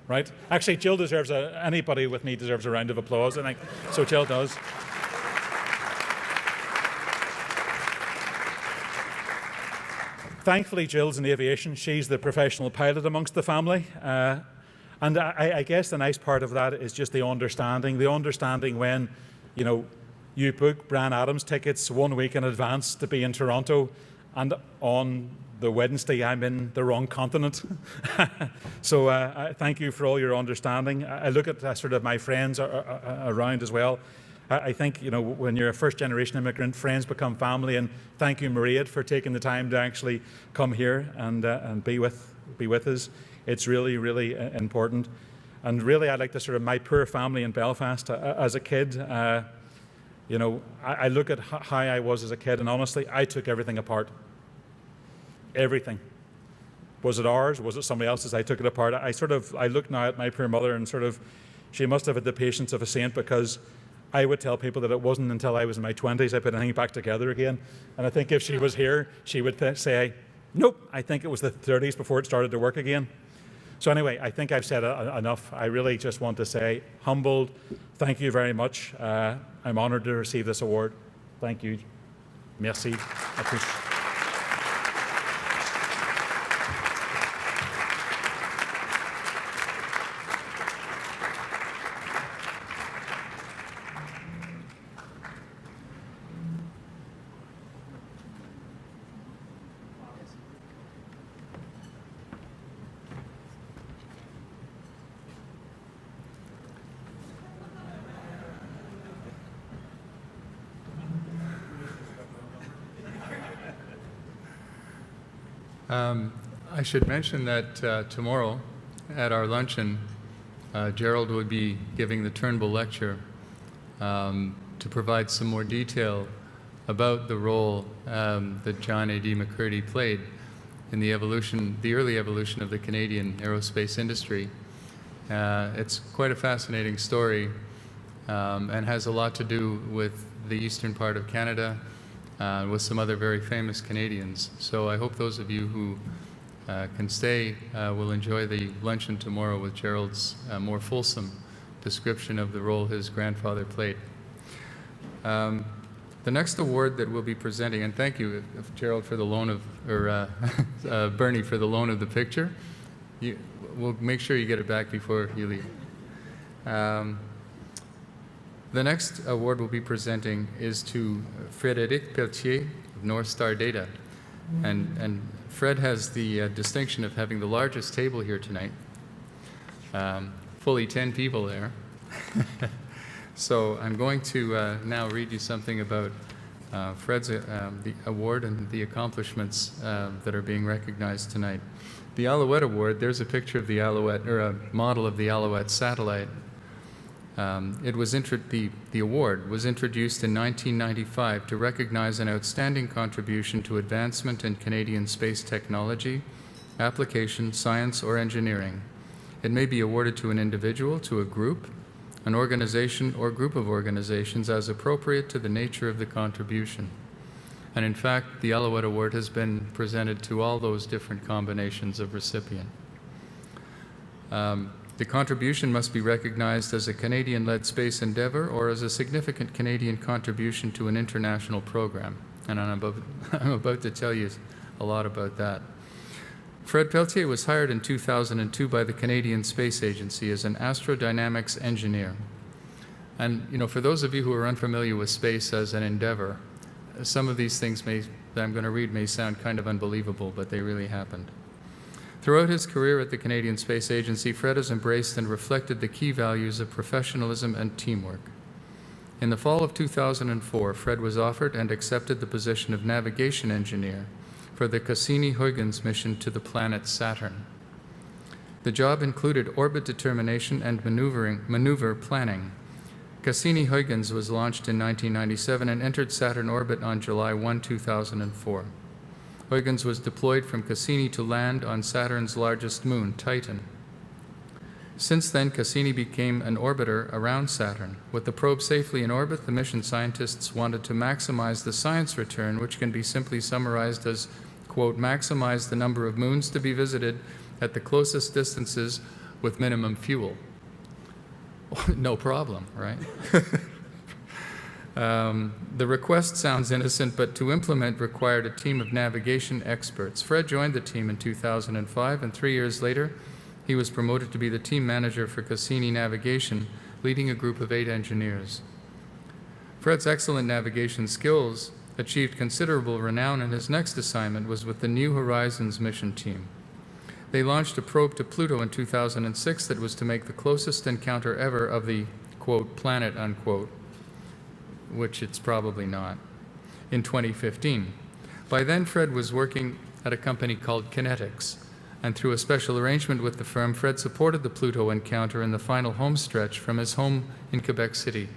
right? Actually, Jill deserves anybody with me deserves a round of applause, I think. So Jill does. Thankfully, Jill's in aviation. She's the professional pilot amongst the family. And I guess the nice part of that is just the understanding when, you book Brian Adams tickets 1 week in advance to be in Toronto, and on the Wednesday I'm in the wrong continent. So thank you for all your understanding. I look at sort of my friends around as well. I think, when you're a first-generation immigrant, friends become family, and thank you, Maria, for taking the time to actually come here and be with us. It's really, really important. And really, I like to sort of my poor family in Belfast. As a kid, I look at how I was as a kid, and honestly, I took everything apart. Everything. Was it ours? Was it somebody else's? I took it apart. I look now at my poor mother and sort of, she must have had the patience of a saint, because I would tell people that it wasn't until I was in my 20s I put anything back together again. And I think if she was here, she would say, nope, I think it was the 30s before it started to work again. So anyway, I think I've said enough. I really just want to say, humbled, thank you very much. I'm honored to receive this award. Thank you. Merci. I should mention that tomorrow at our luncheon, Gerald would be giving the Turnbull Lecture to provide some more detail about the role that John A.D. Mccurdy played in the early evolution of the Canadian aerospace industry. It's quite a fascinating story and has a lot to do with the eastern part of Canada, with some other very famous Canadians. So I hope those of you who can stay will enjoy the luncheon tomorrow with Gerald's more fulsome description of the role his grandfather played. The next award that we'll be presenting, and thank you, Gerald, for the loan of, or Bernie, for the loan of the picture. We'll make sure you get it back before you leave. The next award we'll be presenting is to Frédéric Peltier of North Star Data. And Fred has the distinction of having the largest table here tonight. Fully 10 people there. So I'm going to now read you something about Fred's the award and the accomplishments that are being recognized tonight. The Alouette Award, there's a picture of the Alouette, or a model of the Alouette satellite. The award was introduced in 1995 to recognize an outstanding contribution to advancement in Canadian space technology, application, science, or engineering. It may be awarded to an individual, to a group, an organization, or group of organizations as appropriate to the nature of the contribution. And in fact, the Alouette Award has been presented to all those different combinations of recipient. The contribution must be recognized as a Canadian-led space endeavor or as a significant Canadian contribution to an international program. And I'm about to tell you a lot about that. Fred Peltier was hired in 2002 by the Canadian Space Agency as an astrodynamics engineer. And, for those of you who are unfamiliar with space as an endeavor, some of these things that I'm going to read may sound kind of unbelievable, but they really happened. Throughout his career at the Canadian Space Agency, Fred has embraced and reflected the key values of professionalism and teamwork. In the fall of 2004, Fred was offered and accepted the position of navigation engineer for the Cassini-Huygens mission to the planet Saturn. The job included orbit determination and maneuver planning, Cassini-Huygens was launched in 1997 and entered Saturn orbit on July 1, 2004. Huygens was deployed from Cassini to land on Saturn's largest moon, Titan. Since then, Cassini became an orbiter around Saturn. With the probe safely in orbit, the mission scientists wanted to maximize the science return, which can be simply summarized as, quote, maximize the number of moons to be visited at the closest distances with minimum fuel. No problem, right? The request sounds innocent, but to implement required a team of navigation experts. Fred joined the team in 2005, and 3 years later, he was promoted to be the team manager for Cassini Navigation, leading a group of 8 engineers. Fred's excellent navigation skills achieved considerable renown, and his next assignment was with the New Horizons mission team. They launched a probe to Pluto in 2006 that was to make the closest encounter ever of the, quote, planet, unquote, which it's probably not, in 2015. By then, Fred was working at a company called Kinetics, and through a special arrangement with the firm, Fred supported the Pluto encounter in the final home stretch from his home in Quebec City.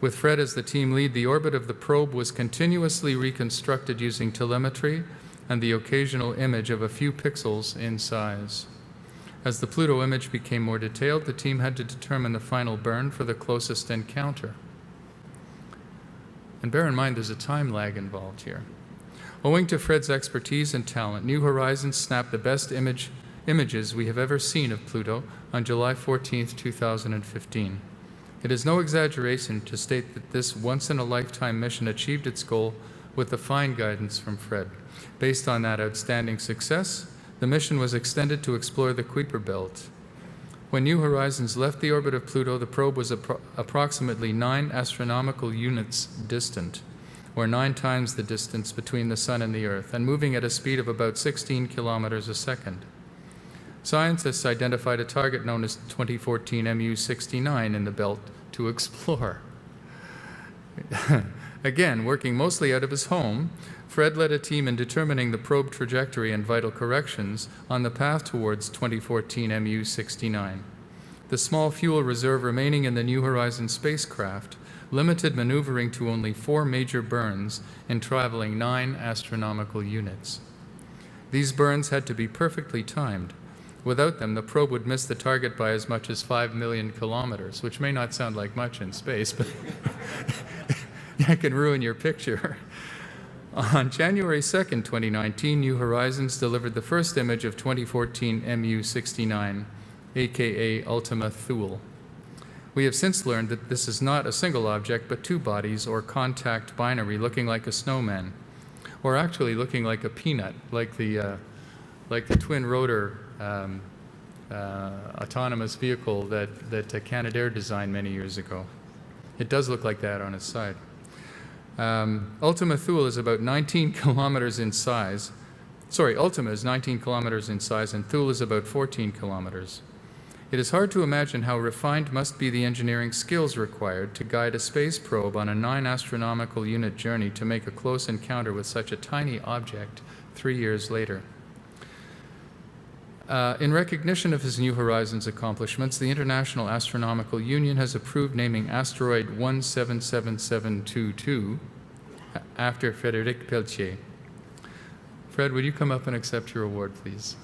With Fred as the team lead, the orbit of the probe was continuously reconstructed using telemetry and the occasional image of a few pixels in size. As the Pluto image became more detailed, the team had to determine the final burn for the closest encounter. And bear in mind, there's a time lag involved here. Owing to Fred's expertise and talent, New Horizons snapped the best images we have ever seen of Pluto on July 14, 2015. It is no exaggeration to state that this once-in-a-lifetime mission achieved its goal with the fine guidance from Fred. Based on that outstanding success, the mission was extended to explore the Kuiper Belt. When New Horizons left the orbit of Pluto, the probe was approximately 9 astronomical units distant, or 9 times the distance between the Sun and the Earth, and moving at a speed of about 16 kilometers a second. Scientists identified a target known as 2014 MU69 in the belt to explore. Again, working mostly out of his home, Fred led a team in determining the probe trajectory and vital corrections on the path towards 2014 MU69. The small fuel reserve remaining in the New Horizons spacecraft limited maneuvering to only 4 major burns in traveling 9 astronomical units. These burns had to be perfectly timed. Without them, the probe would miss the target by as much as 5 million kilometers, which may not sound like much in space, but that can ruin your picture. On January 2nd, 2019, New Horizons delivered the first image of 2014 MU69, aka Ultima Thule. We have since learned that this is not a single object, but 2 bodies or contact binary looking like a snowman, or actually looking like a peanut, like the twin rotor autonomous vehicle that Canadair designed many years ago. It does look like that on its side. Ultima Thule is about 19 kilometers in size. Sorry, Ultima is 19 kilometers in size, and Thule is about 14 kilometers. It is hard to imagine how refined must be the engineering skills required to guide a space probe on a 9 astronomical unit journey to make a close encounter with such a tiny object 3 years later. In recognition of his New Horizons accomplishments, the International Astronomical Union has approved naming asteroid 177722 after Frédéric Peltier. Fred, would you come up and accept your award, please?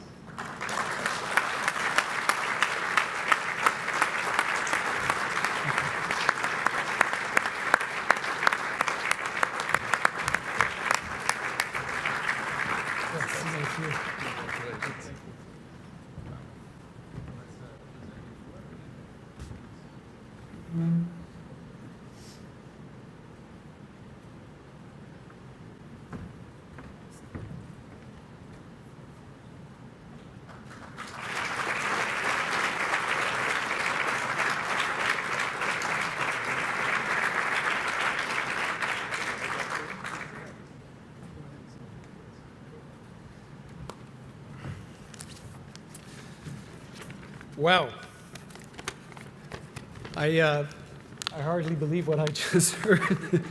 Wow. I hardly believe what I just heard.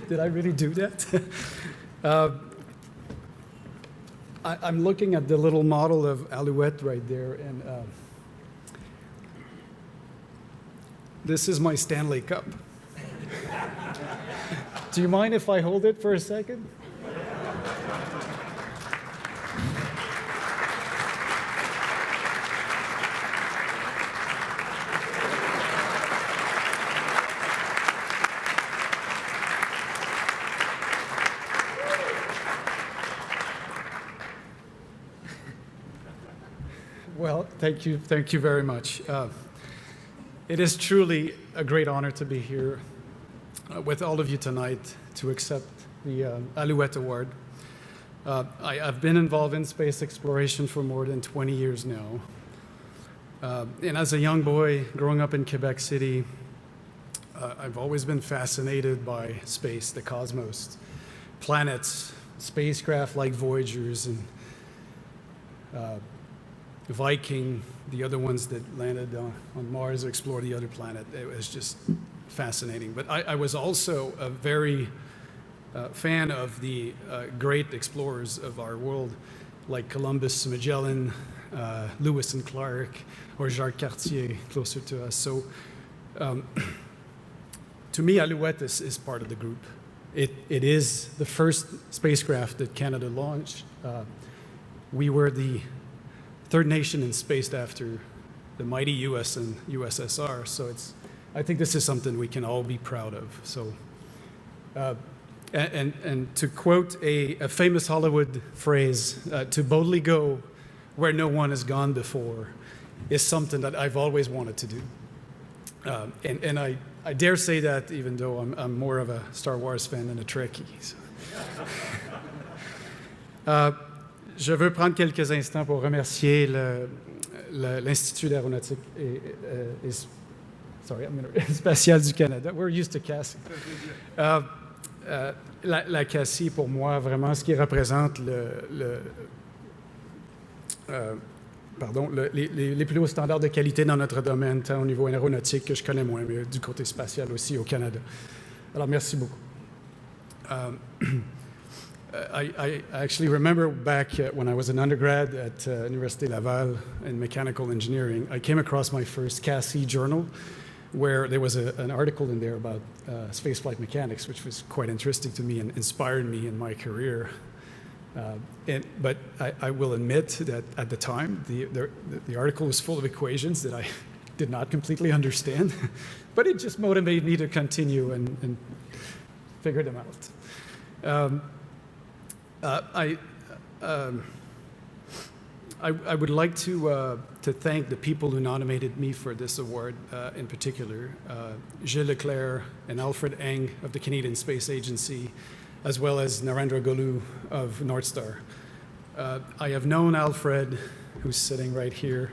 Did I really do that? I'm looking at the little model of Alouette right there, and this is my Stanley Cup. Do you mind if I hold it for a second? Well, thank you very much. It is truly a great honor to be here with all of you tonight to accept the Alouette Award. I've been involved in space exploration for more than 20 years now. And as a young boy growing up in Quebec City, I've always been fascinated by space, the cosmos, planets, spacecraft like Voyagers and Viking, the other ones that landed on Mars or explored the other planet. It was just fascinating. But I was also a very fan of the great explorers of our world, like Columbus, Magellan, Lewis and Clark, or Jacques Cartier, closer to us. So to me, Alouette is part of the group. It is the first spacecraft that Canada launched. We were the third nation in space after the mighty US and USSR. So I think this is something we can all be proud of. So, and to quote a famous Hollywood phrase, to boldly go where no one has gone before is something that I've always wanted to do. And I dare say that even though I'm more of a Star Wars fan than a Trekkie. So. Je veux prendre quelques instants pour remercier l'Institut d'aéronautique spatiale du Canada. We're used to CASI. La CASI, pour moi, vraiment, ce qui représente les plus hauts standards de qualité dans notre domaine, tant au niveau aéronautique que je connais moins, mais du côté spatial aussi au Canada. Alors, merci beaucoup. I actually remember back when I was an undergrad at Université Laval in mechanical engineering, I came across my first CASI journal where there was an article in there about spaceflight mechanics, which was quite interesting to me and inspired me in my career. But I will admit that at the time, the article was full of equations that I did not completely understand, but it just motivated me to continue and figure them out. I would like to thank the people who nominated me for this award, in particular, Gilles Leclair and Alfred Eng of the Canadian Space Agency, as well as Narendra Golu of North Star. I have known Alfred, who's sitting right here,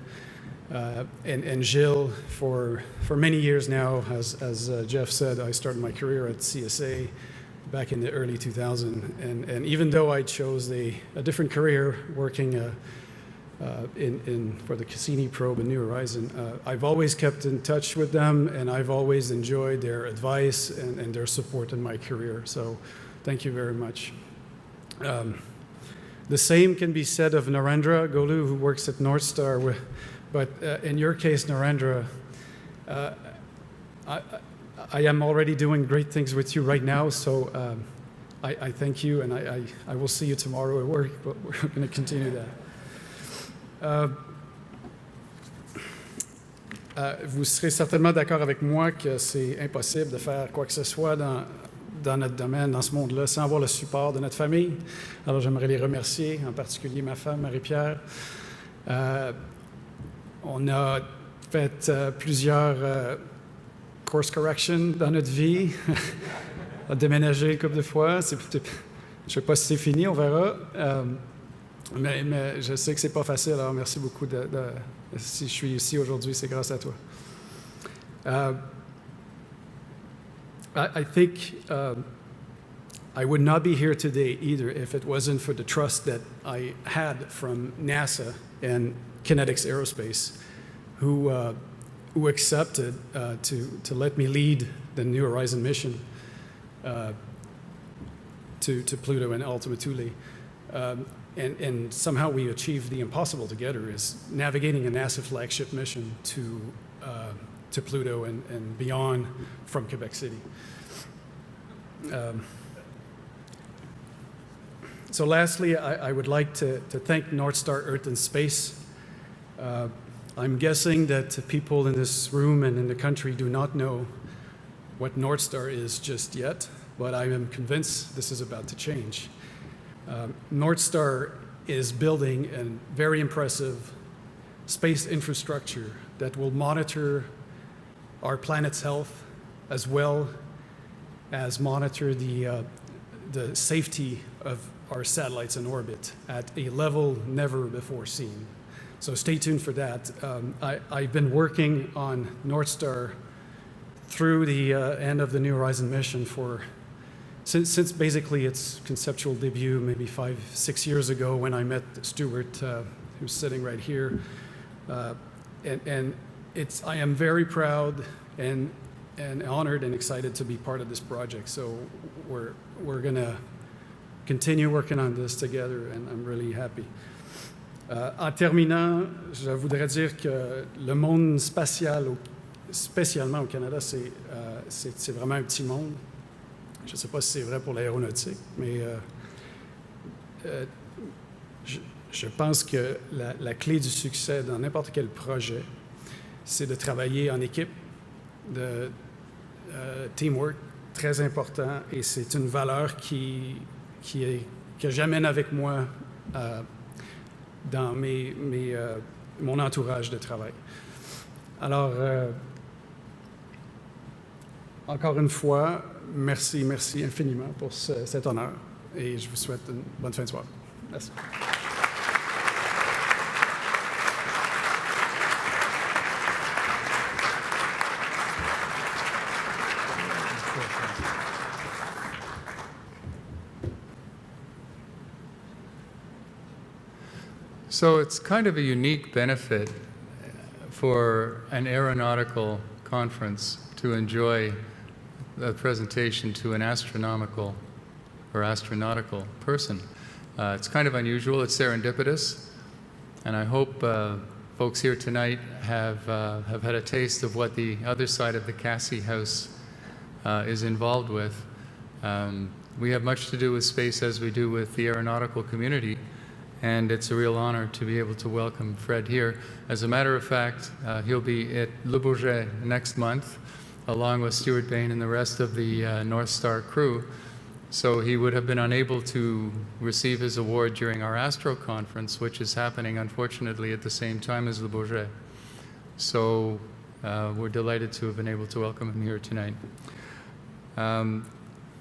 and Gilles for many years now. As Jeff said, I started my career at CSA back in the early 2000s, and even though I chose a different career working for the Cassini probe and New Horizon, I've always kept in touch with them, and I've always enjoyed their advice and their support in my career. So thank you very much. The same can be said of Narendra Golu, who works at North Star, but in your case, Narendra, I am already doing great things with you right now, so I thank you, and I will see you tomorrow at work, but we're going to continue that. Vous serez certainement d'accord avec moi que c'est impossible de faire quoi que ce soit dans notre domaine, dans ce monde-là, sans avoir le support de notre famille. Alors j'aimerais les remercier, en particulier ma femme, Marie-Pierre. On a fait plusieurs course correction dans notre vie. On a déménagé une couple de fois. Je ne sais pas si c'est fini, on verra. Mais je sais que c'est pas facile, alors merci beaucoup. Si je suis ici aujourd'hui, c'est grâce à toi. I think I would not be here today either if it wasn't for the trust that I had from NASA and Kinetics Aerospace, who accepted to let me lead the New Horizon mission to Pluto and Ultima Thule. And somehow we achieved the impossible together, is navigating a NASA flagship mission to Pluto and beyond from Quebec City. So lastly, I would like to thank North Star Earth and Space. I'm guessing that people in this room and in the country do not know what North Star is just yet, but I am convinced this is about to change. North Star is building a very impressive space infrastructure that will monitor our planet's health as well as monitor the safety of our satellites in orbit at a level never before seen. So stay tuned for that. I've been working on North Star through the end of the New Horizon mission since basically its conceptual debut, maybe 5-6 years ago when I met Stuart, who's sitting right here. And I am very proud and honored and excited to be part of this project. So we're gonna continue working on this together, and I'm really happy. En terminant, je voudrais dire que le monde spatial, spécialement au Canada, c'est vraiment un petit monde. Je ne sais pas si c'est vrai pour l'aéronautique, mais je pense que la clé du succès dans n'importe quel projet, c'est de travailler en équipe, de teamwork, très important, et c'est une valeur que j'amène avec moi dans mon entourage de travail. Alors, encore une fois, merci infiniment pour cet honneur, et je vous souhaite une bonne fin de soirée. Merci. So it's kind of a unique benefit for an aeronautical conference to enjoy a presentation to an astronomical person. It's kind of unusual, it's serendipitous, and I hope folks here tonight have had a taste of what the other side of the Cassie house is involved with. We have much to do with space as we do with the aeronautical community, and it's a real honor to be able to welcome Fred here. As a matter of fact, he'll be at Le Bourget next month, along with Stuart Bain and the rest of the North Star crew. So he would have been unable to receive his award during our Astro conference, which is happening, unfortunately, at the same time as Le Bourget. So we're delighted to have been able to welcome him here tonight.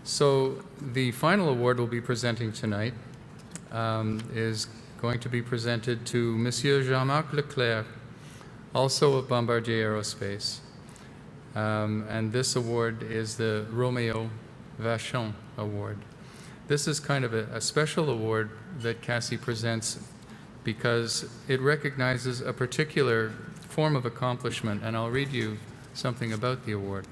So the final award we'll be presenting tonight is going to be presented to Monsieur Jean-Marc Leclair, also of Bombardier Aerospace. And this award is the Romeo Vachon Award. This is kind of a special award that Cassie presents because it recognizes a particular form of accomplishment, and I'll read you something about the award.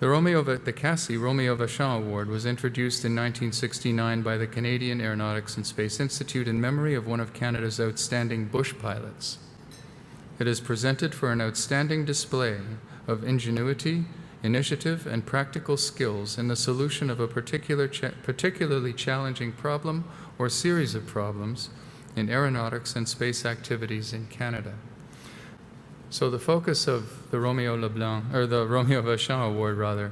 The Cassie Romeo Vachon Award was introduced in 1969 by the Canadian Aeronautics and Space Institute in memory of one of Canada's outstanding bush pilots. It is presented for an outstanding display of ingenuity, initiative, and practical skills in the solution of a particularly challenging problem or series of problems in aeronautics and space activities in Canada. So the focus of the Romeo Vachon Award, rather,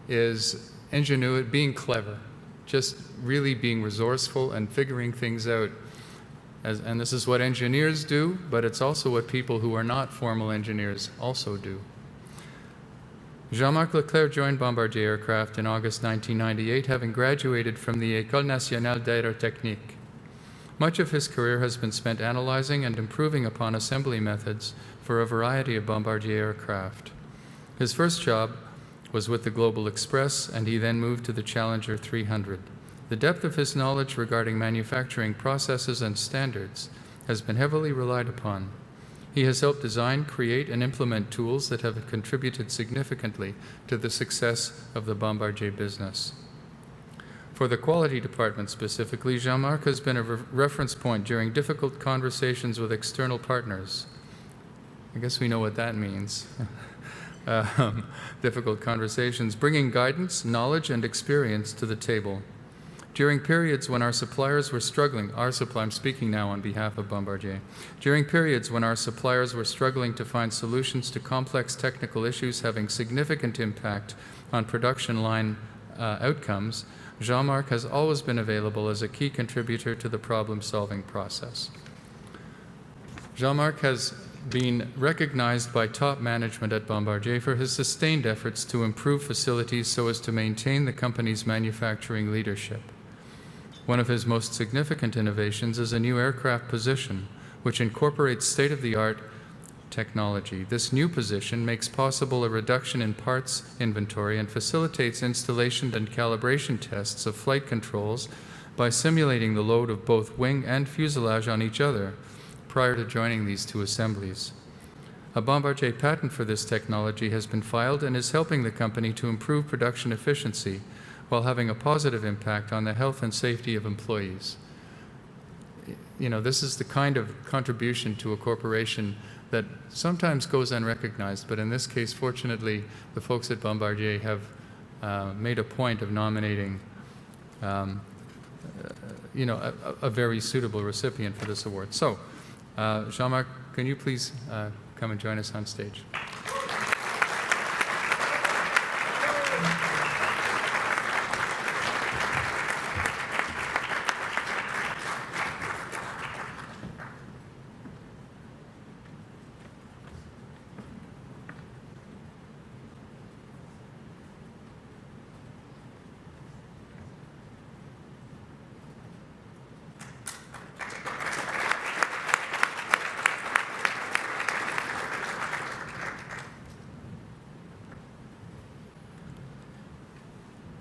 is ingenuity, being clever, just really being resourceful and figuring things out. And this is what engineers do, but it's also what people who are not formal engineers also do. Jean-Marc Leclair joined Bombardier Aircraft in August 1998, having graduated from the École Nationale d'Aérotechnique. Much of his career has been spent analyzing and improving upon assembly methods for a variety of Bombardier aircraft. His first job was with the Global Express, and he then moved to the Challenger 300. The depth of his knowledge regarding manufacturing processes and standards has been heavily relied upon. He has helped design, create, and implement tools that have contributed significantly to the success of the Bombardier business. For the quality department specifically, Jean-Marc has been a reference point during difficult conversations with external partners. I guess we know what that means. difficult conversations, bringing guidance, knowledge, and experience to the table. During periods when our suppliers were struggling, I'm speaking now on behalf of Bombardier. During periods when our suppliers were struggling to find solutions to complex technical issues having significant impact on production line outcomes, Jean-Marc has always been available as a key contributor to the problem-solving process. Jean-Marc has been recognized by top management at Bombardier for his sustained efforts to improve facilities so as to maintain the company's manufacturing leadership. One of his most significant innovations is a new aircraft position, which incorporates state-of-the-art technology. This new position makes possible a reduction in parts inventory and facilitates installation and calibration tests of flight controls by simulating the load of both wing and fuselage on each other prior to joining these two assemblies. A Bombardier patent for this technology has been filed and is helping the company to improve production efficiency while having a positive impact on the health and safety of employees. You know, this is the kind of contribution to a corporation that sometimes goes unrecognized, but in this case, fortunately, the folks at Bombardier have made a point of nominating you know, a very suitable recipient for this award. So, Jean-Marc, can you please come and join us on stage?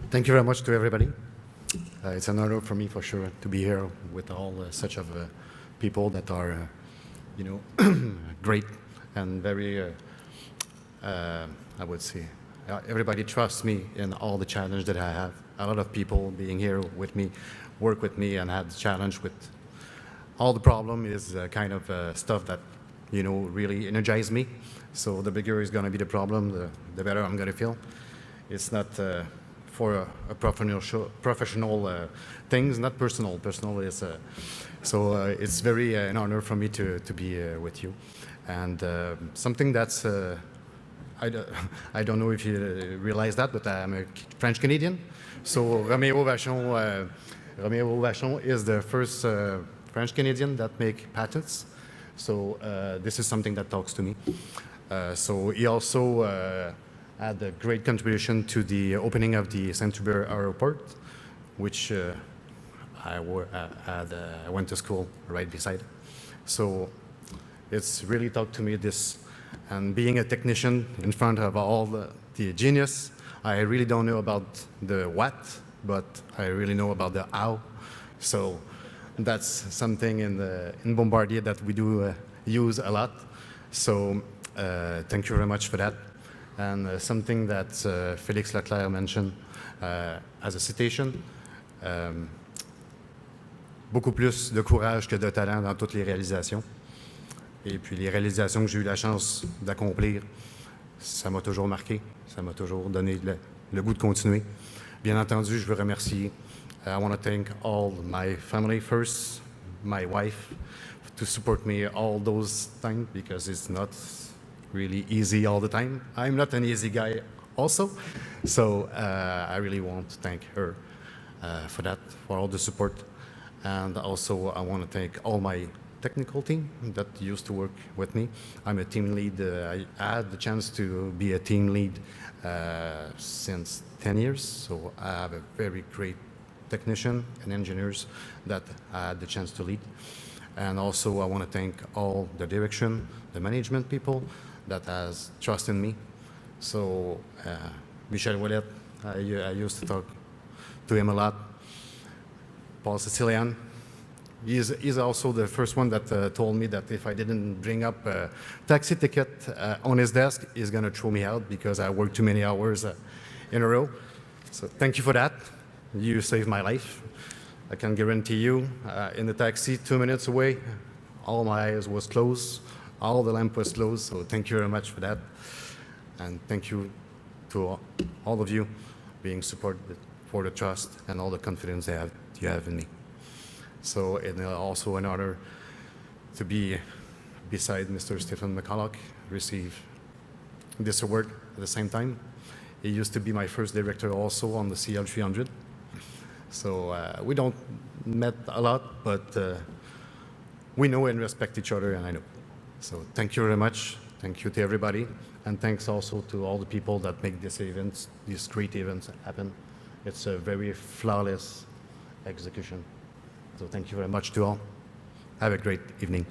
Thank you very much to everybody. It's an honor for me, for sure, to be here with all such of people that are, you know, great and very, I would say, everybody trusts me in all the challenge that I have. A lot of people being here with me, work with me, and had the challenge with all the problem is kind of stuff that, you know, really energize me. So the bigger is going to be the problem, the better I'm going to feel. It's not for a professional things, not personal. Personal is so it's very an honor for me to be with you, and something that's I don't know if you realize that, but I'm a French Canadian. So Romeo Vachon is the first French Canadian that make patents. So this is something that talks to me. So he also had a great contribution to the opening of the Saint-Hubert airport, which I went to school right beside. So it's really talked to me this, and being a technician in front of all the genius, I really don't know about the what, but I really know about the how. So that's something in Bombardier that we do use a lot. So thank you very much for that. And something that Félix Leclair mentioned as a citation, beaucoup plus de courage que de talent dans toutes les réalisations. Et puis les réalisations que j'ai eu la chance d'accomplir, ça m'a toujours marqué, ça m'a toujours donné le goût de continuer. Bien entendu, je veux remercier, I want to thank all my family first, my wife, to support me all those times, because it's not really easy all the time. I'm not an easy guy also, so I really want to thank her for that, for all the support. And also I want to thank all my technical team that used to work with me. I'm a team lead. I had the chance to be a team lead since 10 years, so I have a very great technician and engineers that I had the chance to lead. And also I want to thank all the direction, the management people that has trust in me. So Vishal Ouellet, I used to talk to him a lot. Paul Sicilian, he's also the first one that told me that if I didn't bring up a taxi ticket on his desk, he's going to throw me out because I worked too many hours in a row. So thank you for that. You saved my life. I can guarantee you, in the taxi 2 minutes away, all my eyes was closed. All the lamp was closed, so thank you very much for that. And thank you to all of you being supported for the trust and all the confidence you have in me. So it's also an honor to be beside Mr. Stephen McCulloch, receive this award at the same time. He used to be my first director also on the CL300. So we don't met a lot, but we know and respect each other, and I know. So thank you very much. Thank you to everybody. And thanks also to all the people that make these great events happen. It's a very flawless execution. So thank you very much to all. Have a great evening.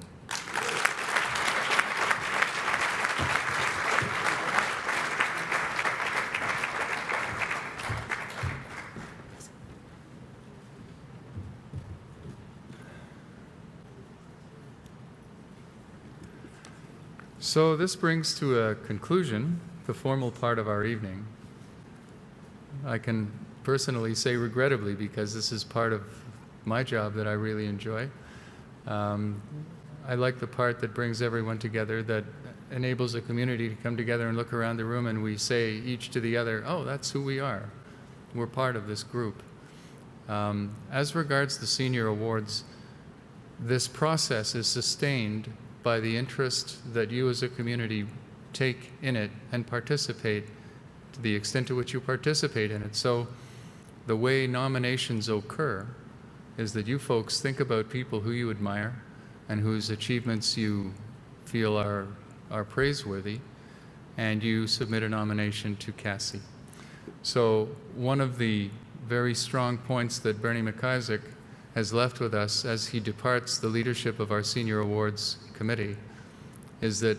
So this brings to a conclusion the formal part of our evening. I can personally say regrettably, because this is part of my job that I really enjoy. I like the part that brings everyone together, that enables a community to come together and look around the room and we say each to the other, oh, that's who we are. We're part of this group. As regards the senior awards, this process is sustained by the interest that you as a community take in it and participate to the extent to which you participate in it. So the way nominations occur is that you folks think about people who you admire and whose achievements you feel are praiseworthy, and you submit a nomination to CASI. So one of the very strong points that Bernie McIsaac has left with us as he departs the leadership of our Senior Awards Committee is that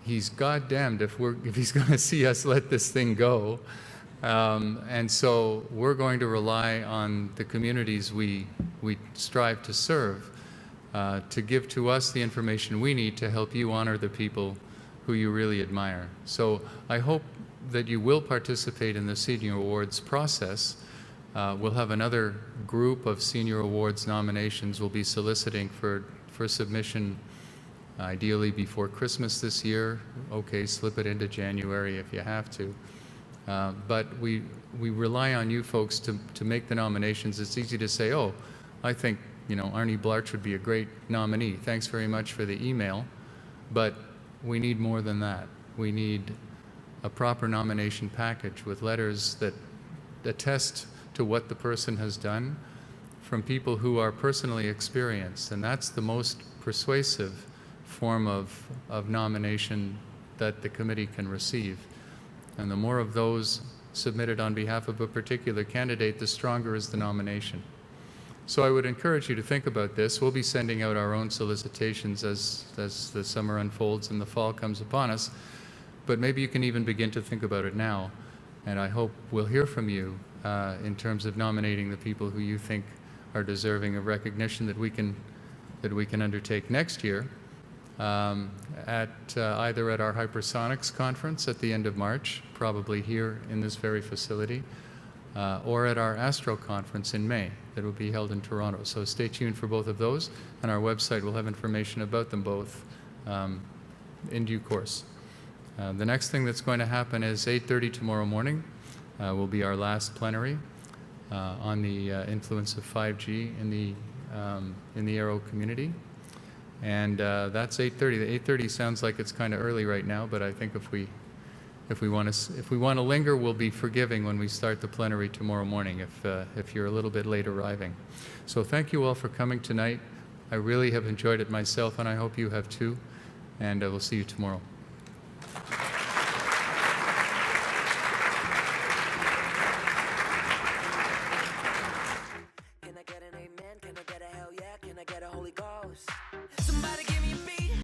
he's goddamned if he's going to see us let this thing go. And so we're going to rely on the communities we strive to serve to give to us the information we need to help you honor the people who you really admire. So I hope that you will participate in the Senior Awards process. We'll have another group of Senior Awards nominations we'll be soliciting for submission, ideally before Christmas this year. Okay, slip it into January if you have to. But we rely on you folks to make the nominations. It's easy to say, oh, I think, Arnie Blarch would be a great nominee. Thanks very much for the email. But we need more than that. We need a proper nomination package with letters that attest to what the person has done from people who are personally experienced. And that's the most persuasive form of nomination that the committee can receive. And the more of those submitted on behalf of a particular candidate, the stronger is the nomination. So I would encourage you to think about this. We'll be sending out our own solicitations as the summer unfolds and the fall comes upon us. But maybe you can even begin to think about it now. And I hope we'll hear from you in terms of nominating the people who you think are deserving of recognition that we can undertake next year either at our Hypersonics conference at the end of March, probably here in this very facility, or at our Astro conference in May that will be held in Toronto. So stay tuned for both of those, and our website will have information about them both in due course. The next thing that's going to happen is 8:30 tomorrow morning will be our last plenary on the influence of 5G in the AERO community. And that's 8:30. The 8:30 sounds like it's kind of early right now, but I think if we want to linger, we'll be forgiving when we start the plenary tomorrow morning if you're a little bit late arriving. So thank you all for coming tonight. I really have enjoyed it myself, and I hope you have too. And we'll see you tomorrow.